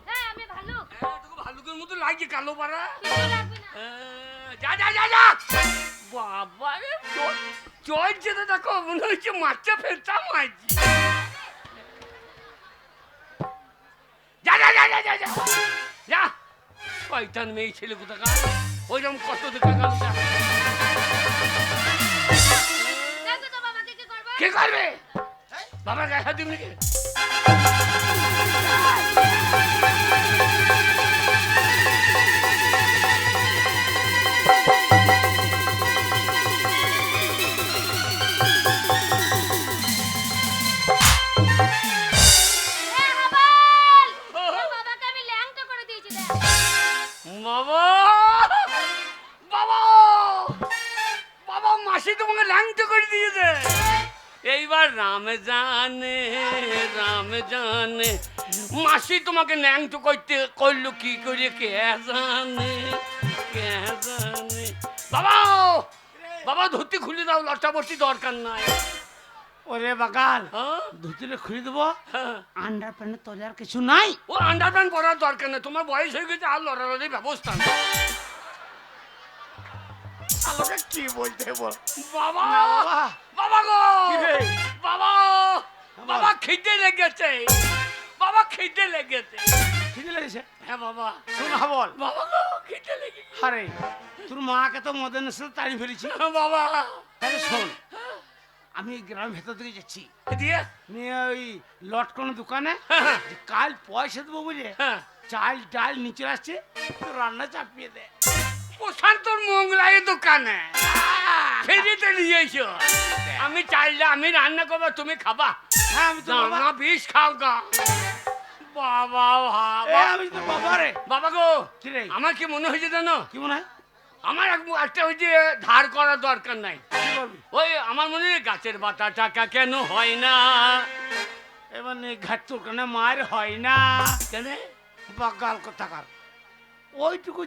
হ্যাঁ আমি ভালো। তোকে ভালুকের মতো লাগছে কালো পাড়া। কিছু লাগবে না। যা যা যা যা। বাবা রে, চলছে তো দেখো, মনে হচ্ছে মাছটা ফেলতাম মাঝি। যা যা যা যা যা যা যা। শয়তান মেয়ে ছেলে কোথাকার, ওইরকম কত দেখা গেল। দেখো তো বাবাকে কি করবো। কে করবে? বাবার গায়ে হাত দিবি নাকি? হ্যাঁ হাবল, তোর বাবাকে আমি ল্যাংটা করে দিয়েছি দেখ। বাবা বাবা বাবা, মাসি তোমাকে ল্যাংটা করে দিয়েছে। এইবার রাম জানে, রাম জানে, মাসি তোমাকে ল্যাংটো করতে করলো কি করে, কে জানে, কে জানে। বাবা বাবা, ধুতি খুলে দাও, লটা বটি দরকার নাই। ওরে বাগাল, হ্যাঁ ধুতিরে খুলে দেবো। হ্যাঁ। আন্ডার প্যান্টে তোলে আর কিছু নাই। ও আন্ডার প্যান্ট পরার দরকার নেই, তোমার বয়স হয়ে গেছে, আর লড়ালড়ির ব্যবস্থা নেই। আমাকে কি বলতে বল। বাবা না বাবা। বাবা গো, কি রে? বাবা বাবা, খিদে লেগেছে, বাবা খিদে লেগেছে। খিদে লেগেছে? হ্যাঁ বাবা। শোন হাবল, বাবা গো, খিদে লেগেছে। আরে তোর মাকে তো মদের নেশাতে তাড়ি ফেলেছি। বাবা তাহলে শোন, আমি গ্রামের ভেতর দিকে যাচ্ছি, দিয়ে নিয়ে ওই লটকনের দোকানে যে কাল পয়সা দেবো বুঝে হ্যাঁ, চাল ডাল নিচে আসছে, তো রান্না চাপিয়ে দে। প্রশান্তর মোগলাই দোকানে ফেরিতে নিয়ে এসো। আমি চাইলে আমি রান্না করবো, তুমি খাবা। হ্যাঁ আমি তো বাবা। না বিষ খাও গা। বাবা এ, বাবা আমি তো বাবা রে। বাবা গো, কি রে? আমার কি মনে হয়েছে জানো? কি মনে হয়? আমার একটা ওই যে ধার করার দরকার নাই। কি করবি? ওই আমার মনে হয় গাছের পাতা টাকা কেন হয় না? এবার ঘাট তোর কানে মার হয় না কেন? বাগাল কোথাকার। ওইটুকু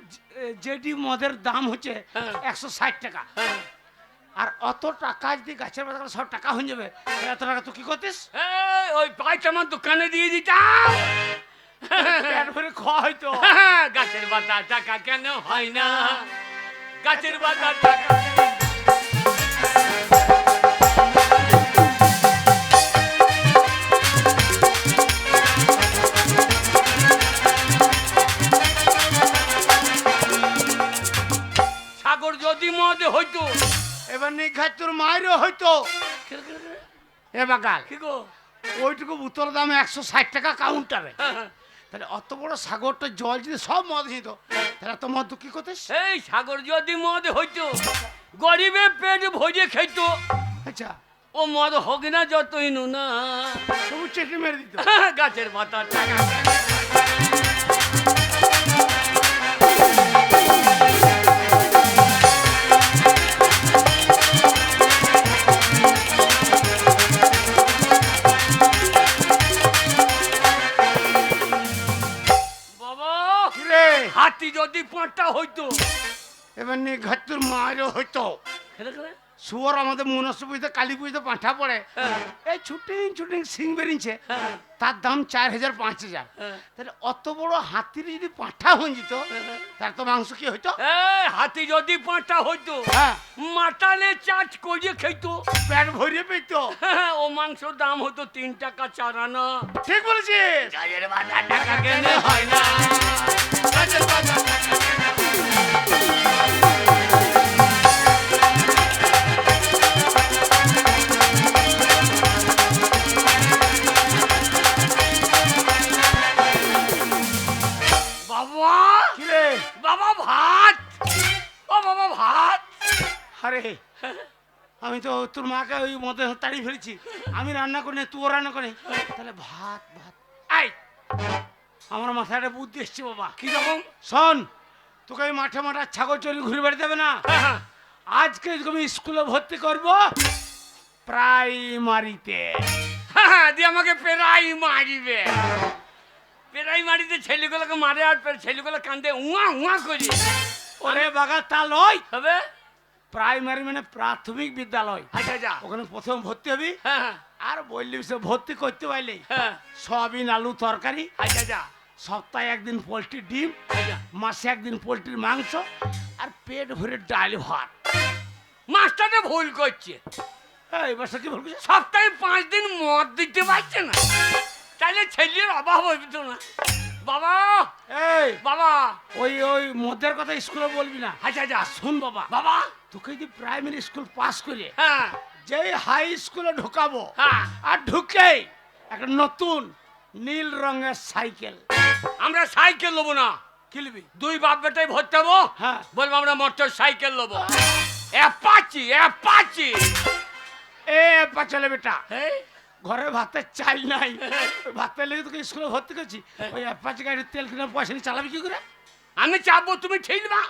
যেটি মদের দাম হচ্ছে হ্যাঁ। 160 টাকা, হ্যাঁ। আর অত টাকা যদি গাছের পাতা 100 টাকা হয়ে যাবে, তাহলে এত টাকা তুই কি করতিস? এই, ওই পাইটা আমার দোকানে দিয়ে দিতাম। পেট ভরে খাওয়া হয়তো। গাছের পাতা টাকা কেন হয় না? গাছের পাতা টাকা। সাগর যদি মদে হইতো। এবার নিঘাত তোর মায়েরও হয়তো। এ বাগাল, কি গো? ওইটুকু বোতল দাম 160 টাকা কাউন্টারে। তাহলে অত বড় সাগরটা জল যদি সব মদ যেত, তাহলে তো মদ তুই কি করতিস? এই সাগর যদি মদে হইতো, গরিবে পেট ভরে খেত, আচ্ছা ও মদ হোক না যতই নুনা, তবু চেটে মেরে দিত। গাছের পাতার টাকা। বাবা কিরে হাতি যদি 5টা হইতো, এবার নিয়ে ঘাতুর মায়েরও হইতো। খেলে খেলে শুয়োর আমাদের মনস্য পুজোতে কালী পুজোতে পাঁঠা পড়ে, হ্যাঁ। এই ছুটিং ছুটিং সিং বেরিয়েছে, হ্যাঁ। তার দাম 4000 5000। হ্যাঁ। তাহলে অত বড় হাতির যদি পাঁঠা হয়ে যেত, তার তো মাংস কি হইতো? এই হাতি যদি 5টা হইতো, হ্যাঁ, মাতালে চাট করিয়ে খেত, পেট ভরিয়ে পেতো। ও মাংসর দাম হতো 3 টাকা 4 আনা। ঠিক বলেছিস। গাছের পাতার টাকা কেনে হয় না, গাছের পাতার টাকা কেনে হয় না। বাবা কিরে বাবা ভাত, ও বাবা ভাত। আরে আমি তো তোর মাকে ওই মধ্যে তাড়িয়ে ফেলেছি, আমি রান্না করি না, তুইও রান্না করে, তাহলে ভাত ভাত। আই আমার মাথায় একটা বুদ্ধি এসছে বাবা। কি রকম? শোন, তোকে ওই মাঠে মাঠে ছাগল চলি ঘুরে বেড়াতে হবে না। আজকে তোকে আমি স্কুলে ভর্তি করব, প্রাইমারিতে। দিয়ে আমাকে পেরাই মারিবে, পেরাই মারিতে ছেলেগুলোকে মারে আর ছেলেগুলো কান্দে উয়া উয়া করি। ওরে বাগা তা লয়, হবে প্রাইমারি মানে প্রাথমিক বিদ্যালয়। আচ্ছা যা। ওখানে প্রথম ভর্তি হবি, হ্যাঁ আর বললি সে ভর্তি করতে পারলে হ্যাঁ সয়াবিন আলু তরকারি, আচ্ছা যা। সপ্তাহে একদিন পোলট্রির ডিম, আচ্ছা মাসে একদিন পোলট্রির মাংস, আর পেট ভরে ডাল ভাত। মাস্টারটা ভুল করছে, এই বাসা কি বলবি? সপ্তাহে 5 দিন মদ দিতে পারছে না, তাহলে ছেলের অভাব হইবে তো না। বাবা এই বাবা ওই ওই মদের কথা স্কুলে বলবি না। আচ্ছা যা। শোন বাবা, বাবা তোকে যদি প্রাইমারি স্কুল পাস করে হ্যাঁ যেই হাই স্কুলে ঢুকাবো, হ্যাঁ আর ঢুকেই একটা নতুন নীল রঙের সাইকেল। আমরা সাইকেল নেবো না, কিনবি? 2 বাপ বেটাই ভরতে হবো, হ্যাঁ। বলবো আমরা মোটর সাইকেল নেবো, অ্যাপাচি অ্যাপাচি। এ পাচলে বেটা, এই ঘরে ভাতের চাল নাই, ওই ভাতের লেগে তোকে স্কুলে ভর্তি করছি, ওই অ্যাপাচি গাড়ির তেল কিনে পয়সা নিয়ে চালাবি কি করে? আমি চাপবো তুমি ঠেলবা,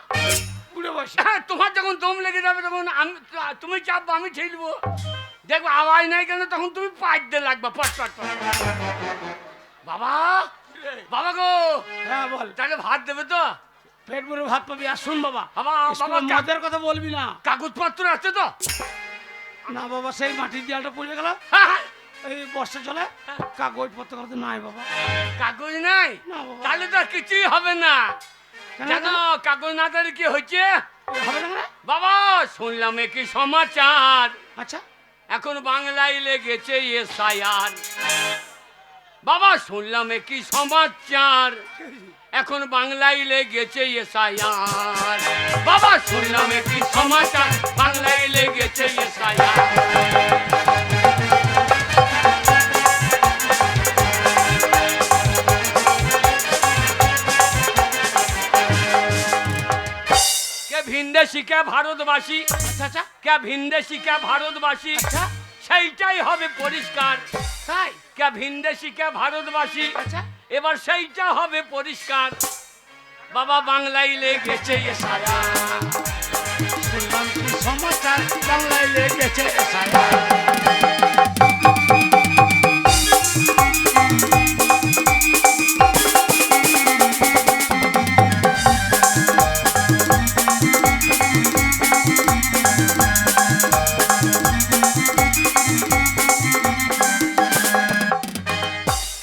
বুড়ে বসে তোমার যখন দম লেগে যাবে তখন আমি, তুমি চাপবো আমি ঠেলবো, দেখবো আওয়াজ নাই কেন, তখন তুমি পাঁচ দিয়ে লাগবা পট পট পট। বাবা বাবা গো, হ্যাঁ বল। তাহলে ভাত দেবে তো? পেট ভরে ভাত পাবি। আর শোন বাবা, বাবা স্কুলে বাবা মদের কথা বলবি না। কাগজপত্র আছে তো? না বাবা, সেই মাটির দেয়ালটা পড়ে গেল, হ্যাঁ, এই বর্ষা চলে, কাগজ পত্র কথা নাই বাবা। কাগজ নাই, না বাবা। তাহলে তো আর কিছুই হবে না। কেন জানো কাগজ না তাহলে কি হয়েছে? হবে না কেন? বাবা শুনলাম কি সমাচার, আচ্ছা এখন বাংলায় লেগেছে এসআইআর। বাবা শুনলাম কি সমাচার, এখন বাংলায় লেগেছে এসআইআর। বাবা শুনলাম কি সমাচার, বাংলায় লেগেছে এসআইআর। কে ভিনদেশি কে ভারতবাসী, আচ্ছা আচ্ছা কে ভিনদেশি কে ভারতবাসী, আচ্ছা সেইটাই হবে পরিষ্কার। তাই কে ভিনদেশি কে ভারতবাসী, আচ্ছা এবার সেইটা হবে পরিষ্কার। বাবা বাংলায় লেগেছে এসআইআর। শুনলাম কি সমাচার, বাংলায় লেগেছে এসআইআর।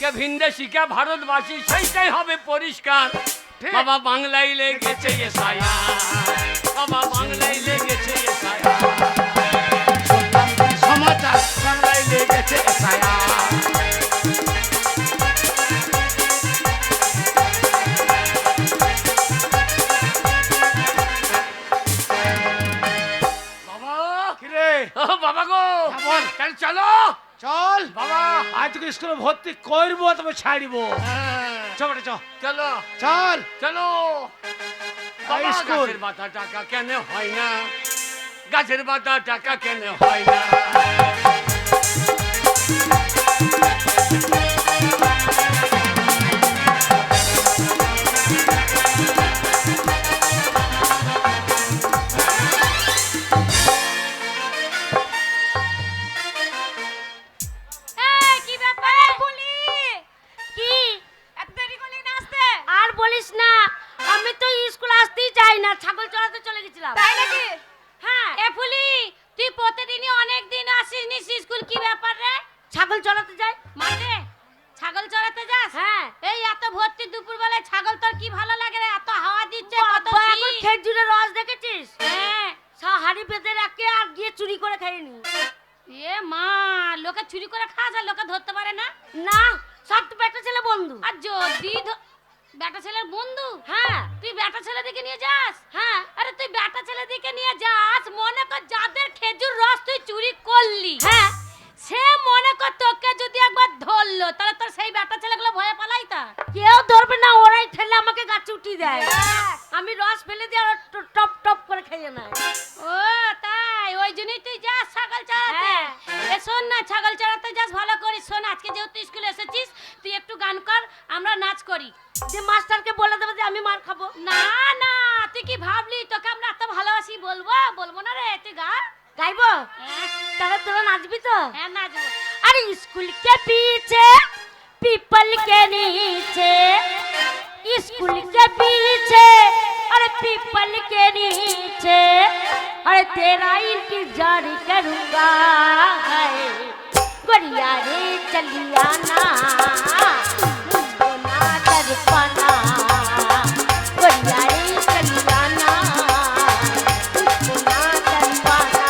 কে ভিনদেশি কে ভারতবাসী, সেইটাই হবে পরিষ্কার। ঠিক। বাবা বাংলায় লেগেছে এসআইআর। বাবা বাংলায় লেগেছে এসআইআর। শুনলাম কি সমাচার, বাংলায় লেগেছে এসআইআর। বাবা কিরে ও বাবা গো, হ্যাঁ, বল। তাহলে চলো চল বাবা। আজ তোকে স্কুলে ভর্তি করবো, তবে ছাড়িব। হ্যাঁ, চ বেটা চ, চলো চল। চলো। এই বাবা স্কুল। গাছের মাথা টাকা কেন হয় না, গাছের পাতা টাকা কেন হয় না। এই, কি ব্যাপার? কি? আর বলিস না, আমি তো স্কুল আসতেই চাই না, ছাগল চড়াতে চলে গেছিলাম। তাই নাকি? হ্যাঁ। এ ফুলি, তুই প্রতিদিনই অনেক দিন আসিস নি স্কুল, কি ব্যাপার রে? ছাগল চড়াতে যাই। মাঠে ছাগল চড়াতে যাস? হ্যাঁ। এই এত ভর্তি দুপুর বেলায় ছাগল তোর কি ভালো লাগে রে? এত হাওয়া দিচ্ছে, কত বাবা, এখন শীত। খেজুরের রস দেখেছিস? হ্যাঁ। হাড়ি পেতে রাখে আর গিয়ে চুরি করে খাইয়ে নি। এ মা, লোকে চুরি করে খাস আর লোকে ধরতে পারে না? না, সব তো বেটা ছেলে বন্ধু। আর যদি বেটা ছেলের বন্ধু, হ্যাঁ তুই বেটা ছেলে দিকে নিয়ে যাস? হ্যাঁ আরে তুই বেটা ছেলে দিকে নিয়ে যাস, মনে কর যাদের খেজুর রস তুই চুরি করলি, হ্যাঁ। সে মনে কর তোকে যদি একবার ধরলো, তাহলে তোর সেই বেটা ছেলেগুলো ভয়ে পালাই তা। কেউ ধরবে না, ওরাই ঠেলে আমাকে গাছে উঠিয়ে দেয়। আমি রস ফেলে দিয়ে আর টপ টপ করে খেয়ে নেয়। ও তাই, ওই জন্যই তুই যাস ছাগল চড়াতে। হ্যাঁ। এ শোন না, ছাগল চড়াতে যাস ভালো করিস। শোন, আজকে যেহেতু স্কুলে এসেছিস, তুই একটু গান কর, আমরা নাচ করি। যে মাস্টারকে বলে দেবে যে আমি মার খাবো। না না, তুই কি ভাবলি তোকে আমরা এত ভালোবাসি? বলবো বলবো না রে, তুই গা। গাইবো? হ্যাঁ, তাহলে তোরা নাচবি তো? হ্যাঁ নাচবো। अरे स्कूल के पीछे पीपल के नीचे, स्कूल के पीछे अरे पीपल के नीचे, अरे तेरा इंतजार करूंगा है बढ़िया रे चलिया ना, मुझको ना कर पाना बढ़िया रे चलिया ना, मुझको ना कर पाना।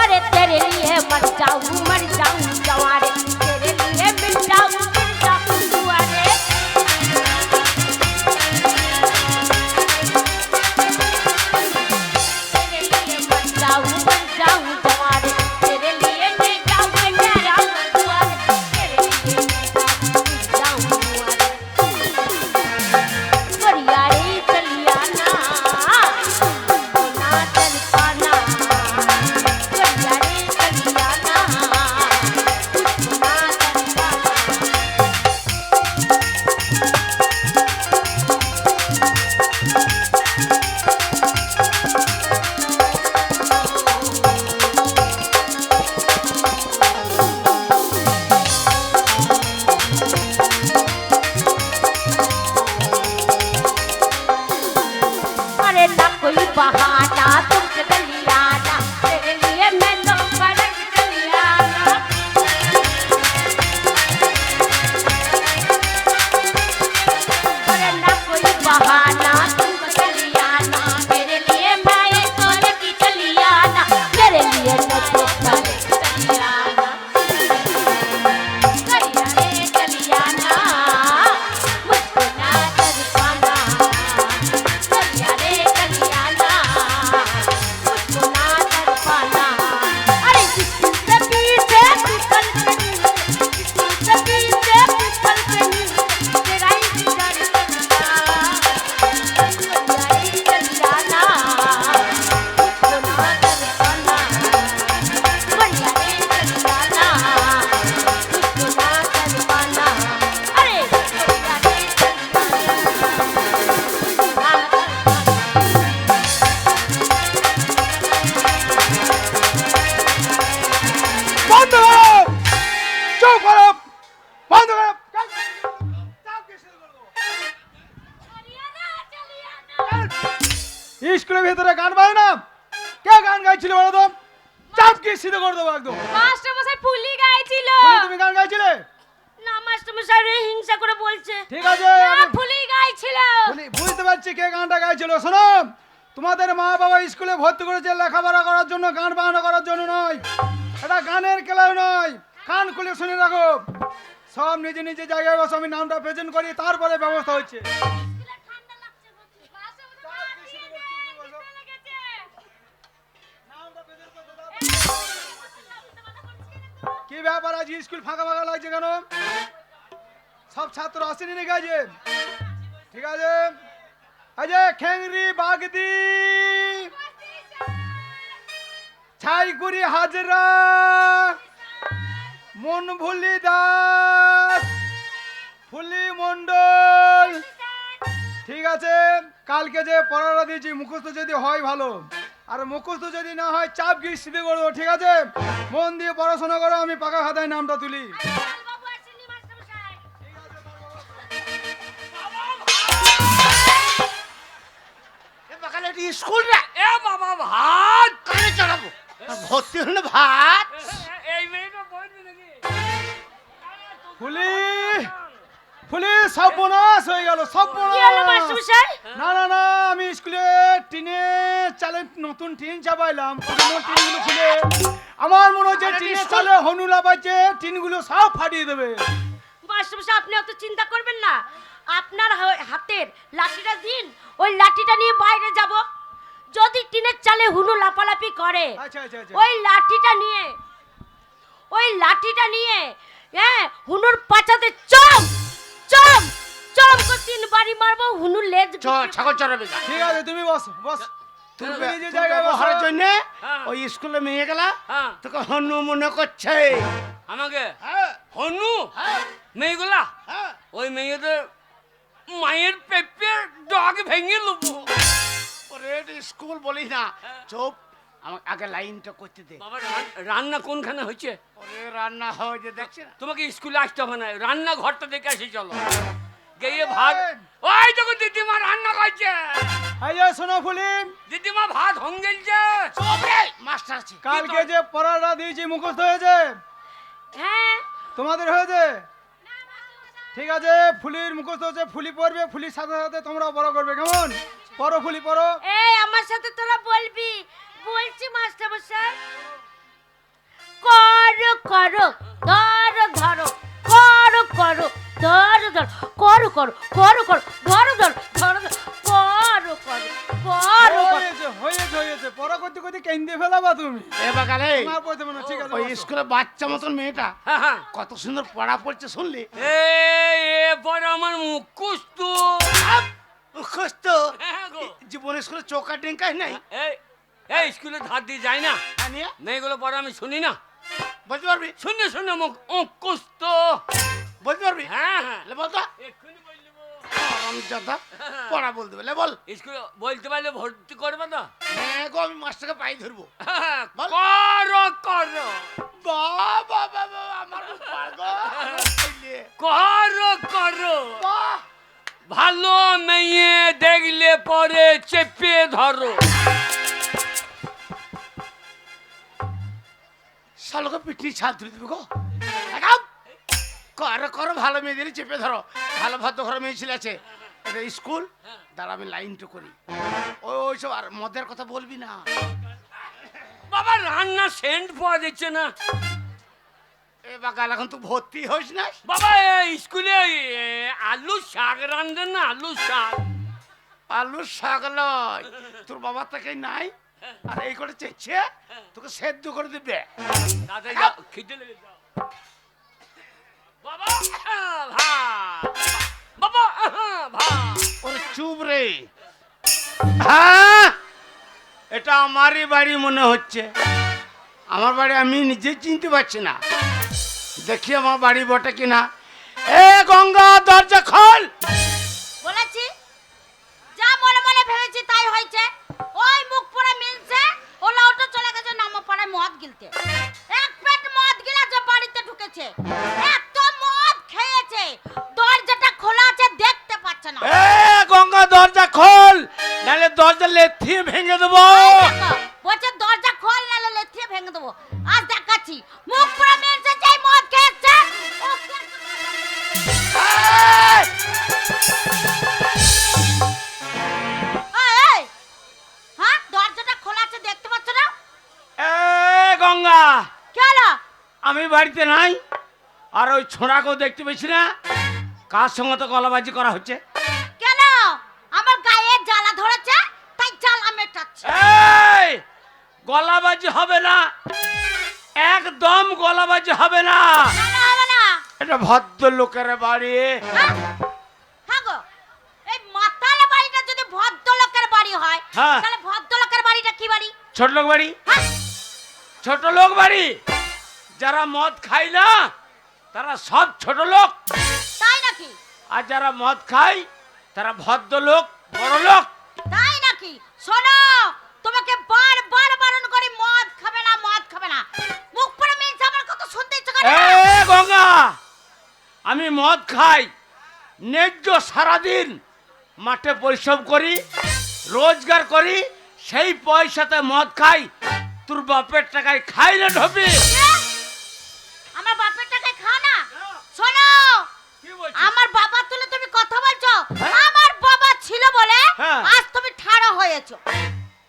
अरे तेरे लिए मर जाऊं जवारे, तेरे लिए मिल जाऊं दुआरे। तेरे लिए मर जाऊं जवारे, तेरे लिए मिल जाऊं दुआरे, तेरे लिए मिल जाऊं दुआरे। बढ़िया रे चलिया ना, ना चल पाना बढ़िया रे चलिया ना, ना चल पाना। अरे ना कोई बहाना तुमसे गलियाना, तेरे लिए मैं तो फर्क गलियाना। अरे ना कोई बहाना तुमसे गलियाना, तेरे लिए मैं एक फर्क की गलियाना, तेरे लिए मैं तो फर्क गलियाना। गलिया रे गलियाना, मुझको ना कर पाना बढ़िया रे गलियाना, मुझको ना कर पाना। अरे स्कूल से पीछे पीपल के नीचे, स्कूल से पीछे पीपल के नीचे, तेरा इंतजार करूंगा बढ़िया रे गलियाना, मुझको ना कर पाना बढ़िया रे गलियाना, मुझको ना कर पाना। अरे बढ़िया रे বন্ধ করো, চুপ করো, বন্ধ করো। স্কুলের ভিতরে গান বাজে না, কে গান গাইছিল বলো তো? চাপকে সিধে করে দেবো একদম। মাস্টার মশাই ফুলি গাইছিল। বলি, তুমি গান গাইছিলে? না মাস্টারমশাই রে হিংসা করে বলছে। ঠিক আছে, আমি ফুলি গাইছিল। বুঝতে পারছি কে গানটা গাইছিল। শোনো, তোমাদের মা বাবা স্কুলে ভর্তি করেছে লেখাপড়া করার জন্য, গান বাজনা করার জন্য নয়। এটা গানের ক্লাব নয়, কান খুলে শুনে রাখো। সব নিজে নিজে জায়গায় বসে, আমি নামটা প্রেজেন্ট করি, তারপরে ব্যবস্থা হচ্ছে। কি ব্যাপার, আজ স্কুল ফাঁকা ফাঁকা লাগছে কেন? সব ছাত্র আসেনি নাকি আজ? ঠিক আছে, আজ খেংরি বাগদি ছাইকুড়ি হাজরা মনভুলি দাস ফুলি মন্ডল। ঠিক আছে, কালকে যে পড়াটা দিয়েছি মুখস্থ যদি হয় ভালো, আর মুখস্থ যদি না হয় চাপ গিয়ে সিধে করবো। ঠিক আছে, মন দিয়ে পড়াশোনা করো, আমি পাকা খাতায় নামটা তুলি। এ বাকালে এটি স্কুল রে, এ বাবা ভাত কানে চড়াবো ভর্তি হলে ভাত। এই মেয়েটা বলবি নাকি? ফুলি ফুলি সর্বনাশ হয়ে গেল, কি হলো সর্বনাশ। মাস্টারমশাই? না না না, আমি স্কুলে টিনে চালে নতুন টিন চাপাইলাম, পুরনো টিনগুলো খুলে আমার মনে হচ্ছে আরে টিনে স্কুল- চালে হনুলা বাজছে, টিনগুলো সব ফাটিয়ে দেবে। মাস্টারমশাই আপনি অত চিন্তা করবেন না, আপনার হাতের লাঠিটা দিন, ওই লাঠিটা নিয়ে বাইরে যাব। যদি টিনের চালে হুনু লাপালাপি করে, আচ্ছা আচ্ছা আচ্ছা, ওই লাঠিটা নিয়ে হ্যাঁ হুনুর পাছাতে চম চম চম করে 3 বাড়ি মারবো, হুনুর লেজ ছাগল চড়াবে গা। ঠিক আছে, তুমি বস বস, তোর তুমি নিজে তোর জায়গায় বসো। ব্যবহারের জন্য হ্যাঁ। ওই স্কুলে মেয়ে গেলা হ্যাঁ। তোকে হনু মনে করছে। আমাকে হ্যাঁ হনু মেয়েগুলা হ্যাঁ। ওই মেয়েদের মায়ের পেপের ডগ ভেঙে লুবো। ওরে এটি স্কুল বলিস না, চুপ, আমাকে আগে লাইনটা করতে দে। বাবা রান্না কোনখানে হয়েছে? ওরে রান্না হয় যে দেখছি না। তোমাকে স্কুলে আসতে হবে না, রান্না ঘরটা দেখে আসি চলো। গিয়ে ভাত, ওই দেখো দিদিমা রান্না করছে। এই যে শোনো ফুলি, দিদিমা ভাত হঙ্গেলছে। চুপ রে, মাস্টার আছে। কালকে যে পড়াটা দিয়েছি মুখস্থ হয়েছে? হ্যাঁ তোমাদের হয়েছে? ঠিক আছে, ফুলির মুখস্থ হচ্ছে, ফুলি পড়বে, ফুলির সাথে সাথে তোমরা বড় করবে, কেমন? পড়ো ফুলি পড়ো। এই আমার সাথে তোরা বলবি, বলছি মাস্টারমশাই। করো করো ধরো ধরো, করো করো ধরো ধরো, করো করো করো করো ধরো ধরো ধরো ধরো, করো করো করো করো। হয়েছে হয়েছে হয়েছে, পড়া করতে করতে কেন্দ্রে ফেলাবা তুমি। এবার গেলে তোমার পড়তে মনে ঠিক আছে, ওই বসো। স্কুলে বাচ্চা মতন মেয়েটা হ্যাঁ হ্যাঁ, কত সুন্দর পড়া পড়ছে শুনলি? এবার আমার মুখ কুস্তু। মুখস্থ হ্যাঁ গো। জীবনে স্কুলে চৌকা ডেঙ্কাই নাই। এই স্কুলে ধার দিয়ে যায় না আনিয়া মেয়েগুলো পরে আমি শুনি না, বলতে পারবি? শুনে শুনে মুখ কুস্ত। বলতে পারবি? হ্যাঁ হ্যাঁ, লে বল তো। এক্ষুনি বলে দেবো। রামজাদা, পড়া বলতে পারলে বল। স্কুলে বলতে পারলে ভর্তি করবে তো? হ্যাঁ গো, আমি মাস্টারকে পাই ধরবো। হ্যাঁ, বল। করো করো বাহ বাহ বাহ বাহ, আমার খুব পাগল হইলে। করো করো, বাহ, ভালো মেয়ে দেখলে পরে চেপে ধরো। শালোকে পিঠি ছাল তুলে দিবে গো। একাম। করো করো, ভালো মেয়েদের চেপে ধরো। ভালো ভদ্র ঘরে মেয়ে ছেলে আছে, এটা স্কুল। দাঁড়া আমি লাইনটা করি। ওইসব আর মদের কথা বলবি না। বাবা রান্না সেন্ট পাওয়া যাচ্ছে না। এ বাগাল এখন তুই ভর্তি হইস না। বাবা স্কুলে আলু শাক রান্ধেন না, আলু শাক। আলু শাক নয়, তোর বাবার থেকে নাই, আর এই করে চেয়েছে তোকে সেদ্ধ করে দিবে। তাতে যাও, খিদে লেগে যাও। বাবা ভাত, বাবা ভাত। ওরে চুপ রে। হ্যাঁ, এটা আমারই বাড়ি মনে হচ্ছে। আমার বাড়ি আমি নিজে চিনতে পারছি না। দেখি আমার বাড়ি বটে কিনা। এ গঙ্গা, দরজা খোল। বলেছি যা মনে মনে ভেবেছি তাই হয়েছে। ওই মুখ পড়ে মিলছে, ওলা ওটা চলে গেছে নামো পাড়ায় মদ গিলতে। এক পেট মদ গিলা যে বাড়িতে ঢুকেছে, এত মদ খেয়েছে, দরজাটা খোলা আছে দেখতে পাচ্ছে না। এ গঙ্গা, দরজা খোল, নাহলে দরজা লেথিয়ে ভেঙে দেবো। দেখো, বলছে দরজা খোল নালে লেথিয়ে ভেঙে দেবো। আজ দেখাচ্ছি মুখ পড়ে মিলছে যেই মদ খেয়েছে ওকে। এই, হ্যাঁ দরজাটা খোলা আছে দেখতে পাচ্ছ না? এ গঙ্গা, কি হলো? আমি বাড়িতে নাই, আর ওই ছোঁড়াকেও দেখতে পেয়েছি না, কার সঙ্গে তো গলাবাজি করা হচ্ছে। কেন? আমার গায়ে জ্বালা ধরেছে তাই জ্বালা মেটাচ্ছি। এই গলাবাজি হবে না, একদম গলাবাজি হবে না। কেন হবে না? এটা ভদ্রলোকের বাড়ি। হ্যাঁ? হ্যাঁ গো, এই মাতালে বাড়িটা যদি ভদ্রলোকের বাড়ি হয়, হ্যাঁ। তাহলে ভদ্রলোকের বাড়িটা কি বাড়ি? ছোট লোক বাড়ি। হ্যাঁ? ছোট লোক বাড়ি। যারা মদ খায় না তারা সব ছোট লোক, তাই নাকি? আর যারা মদ খায় তারা ভদ্রলোক, বড় লোক। তাই নাকি? শোনো, তোমাকে বারবার বারণ করি মদ খাবে না, মদ খাবে না। মুখ পড়ে মিলছে আমার কথা শুনতে ইচ্ছে করে না। এ গঙ্গা, আমি মদ খাই, ন্যায্য সারাদিন মাঠে পরিশ্রম করি, রোজগার করি, সেই পয়সাতে মদ খাই। তোর বাপের টাকায় খাই না ঢপি। কি? আমার বাপের টাকায় খাও না? শোনো, কি বলছিস? আমার বাবা তুলে তুমি কথা বলছো। হ্যাঁ? আমার বাবা ছিল বলে হ্যাঁ। আজ তুমি ঠাড়ো হয়েছো।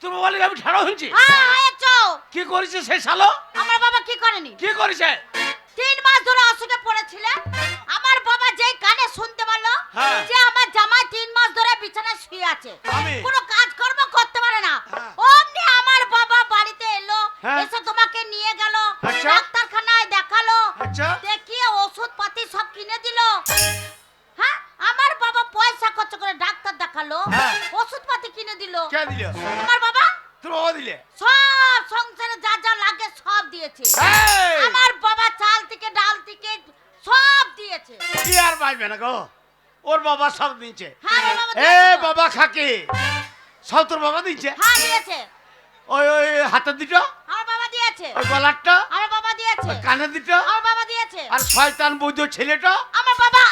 তোর বাবা লিগে আমি ঠাড়া হয়েছি? হ্যাঁ হয়েছো। কি করেছে সে শালো? আমার বাবা কি করেনি? কি করেছে? 3 মাস ধরে অসুখে পড়েছিলে। আমার বাবা যেই কানে শুনতে পারলো হ্যাঁ। যে আমার জামাই 3 মাস ধরে বিছানায় শুয়ে আছে, আমি? কোনো কাজ কর্ম করতে পারে না, হ্যাঁ। অমনি আমার বাবা বাড়িতে এলো, হ্যাঁ। এসে তোমাকে নিয়ে গেল, আচ্ছা। ডাক্তারখানায় দেখালো, আচ্ছা। দেখিয়ে ওষুধ পাতি সব কিনে দিল। হ্যাঁ, আমার বাবা পয়সা খরচ করে ডাক্তার দেখালো, হ্যাঁ। ওষুধ পাতি কিনে দিল। কে দিল? আমার বাবা তোর বাবা দিলে? সব সংসারে যা যা লাগে সব দিয়েছে। এই! আমার বাবা চাল থেকে ডাল থেকে সব দিয়েছে। কি আর পাইবে না গো, ওর বাবা সব দিচ্ছে। হ্যাঁ, আমার বাবা এ দিয়েছে তো। বাবা খাকে সব তোর বাবা দিচ্ছে? হ্যাঁ দিয়েছে। ওই ওই হাতের দিটা, আমার বাবা দিয়েছে। ওই গলারটা, আমার বাবা দিয়েছে। ওই কানের দিটা, আমার বাবা দিয়েছে। আর শয়তান বৈদ্য ছেলেটা আমার বাবা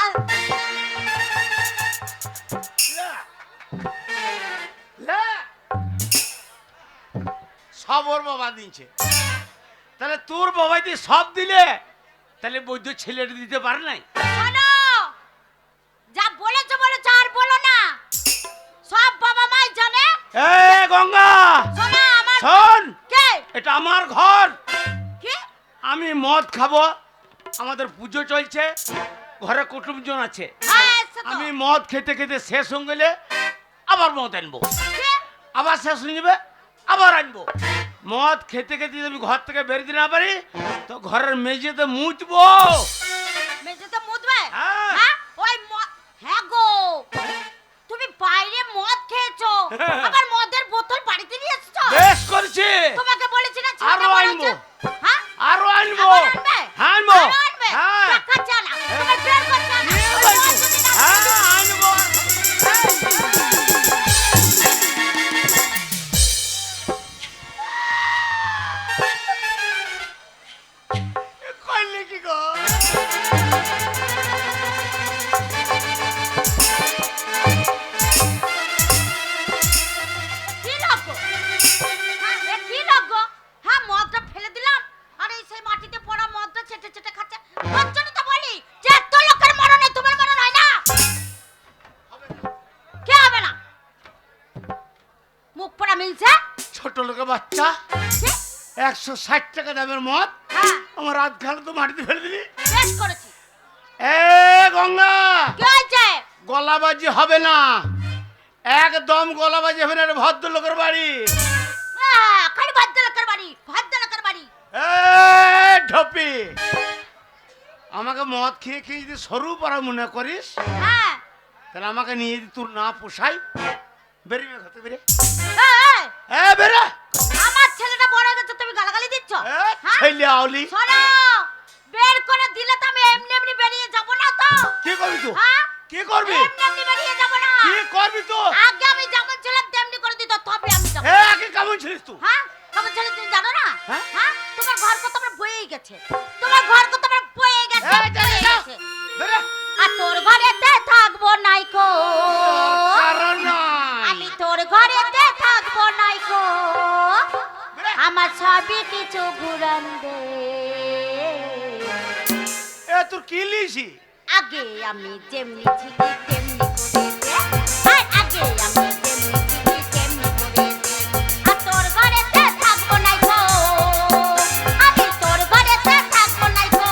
সব ওর বাবা দিচ্ছে। তাহলে তোর বাবা যদি সব দিলে তাহলে বৈদ্য ছেলেটা দিতে পারে নাই? শোনো, যা বলেছো বলেছো, আর বলো না। সব বাবা মাই জানে। এ গঙ্গা শোনো আমার শোন, কে এটা আমার ঘর। কি? আমি মদ খাবো, আমাদের পুজো চলছে, ঘরে কুটুমজন আছে। হ্যাঁ এসে তো। আমি মদ খেতে খেতে শেষ হয়ে গেলে আবার মদ আনবো, কি? আবার শেষ হয়ে যাবে আবার আনবো। মদ খেতে খেতে যদি আমি ঘর থেকে বেরোতে না পারি তো ঘরের মেঝেতে মুছবো। মেঝেতে মুদবে? হ্যাঁ। হ্যাঁ, ওই হ্যাঁ গো, তুমি বাইরে মদ খেয়েছো, হ্যাঁ। আবার মদের বোতল বাড়িতে নিয়ে এসেছো। বেশ করছি, তোমাকে বলেছি না ছেলেটা আরো বড় আনবো। হচ্ছে। হ্যাঁ, আরো আনবো। আবার আনবে? হ্যাঁ আনবো। আরো আনবে? হ্যাঁ। টাকা চালা, তোমার বের করতে হবে। কি ওই বলছো? মদ যদি না হ্যাঁ খাও। আনবো। করলি কি গো? কি লাগো? হ্যাঁ, এ কি লাগো? হ্যাঁ, মদটা ফেলে দিলাম, আর এই সেই মাটিতে পড়া মদটা ছেটে ছেটে খাচ্ছে। ওর জন্য তো বলি যে এত লোকের মরণে তোমার মরণ হয় না। কে হবে না? মুখ পড়া মিলছে? ছোট লোকের বাচ্চা, কি? 160 টাকা দামের মদ হ্যাঁ, আমার রাত খালে তো মাটিতে ফেলে দিলি। বেশ করেছি। এ গঙ্গা, কি হয়েছে? গলাবাজি হবে না, একদম গলাবাজি হবে না। এটা ভদ্রলোকের বাড়ি। খালি ভদ্রলোকের বাড়ি, ভদ্রলোকের বাড়ি। এ ঢপি, আমাকে মদ খেয়ে খেয়ে যদি সরু পারা মনে করিস হ্যাঁ, তাহলে আমাকে নিয়ে যদি তোর না পোষাই বেরিয়ে ঘর থেকে বেরে। এই, এ বেরে। আমার ছেলেটা বড় হয়ে গেছে, তুমি গালাগালি দিচ্ছ? এ হ্যাঁ? ছেলে আউলি, শোনো, বের করে দিলে তো আমি এমনি এমনি বেরিয়ে যাব না তো। কি করবি তুই? হ্যাঁ, কি করবি? এমনি এমনি বেরিয়ে যাব না। কি করবি তুই? আগে আমি যেমন ছিলাম তেমনি করে দিত, তবে আমি যাব। এ আগে কেমন ছিলিস তুই? হ্যাঁ, তোমার ছেলে তুমি জানো না? হ্যাঁ? হ্যাঁ, তোমার ঘর কত বড় বয়েই গেছে, তোমার ঘর কত বড় বয়েই গেছে, এই, যা, বয়েই যা। গেছে। বেরে। আর তোর ঘরেতে থাকবো নাইকো, কারণ নাই। আমি তোর ঘরেতে থাকবো নাইকো, আমার সবই কিছু ঘুরান দে। এ তোর কি লিছি? আগে আমি যেমনি ছিলি তেমনি করে দে, আর আগে আমি যেমনি ছিলি তেমনি করে দে। আর তোর ঘরেতে থাকবো নাইকো, আমি তোর ঘরেতে থাকবো নাইকো,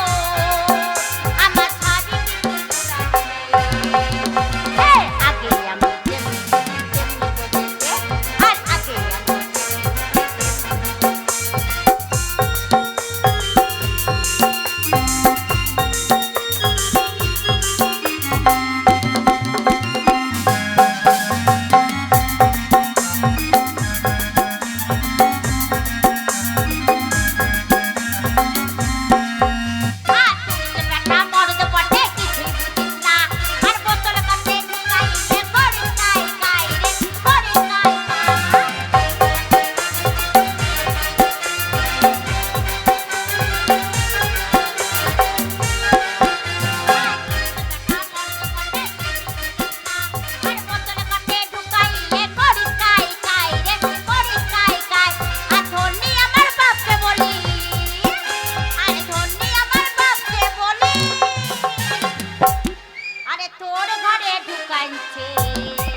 তোর ঘরে ঢুকাইছে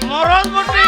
মরদ বটে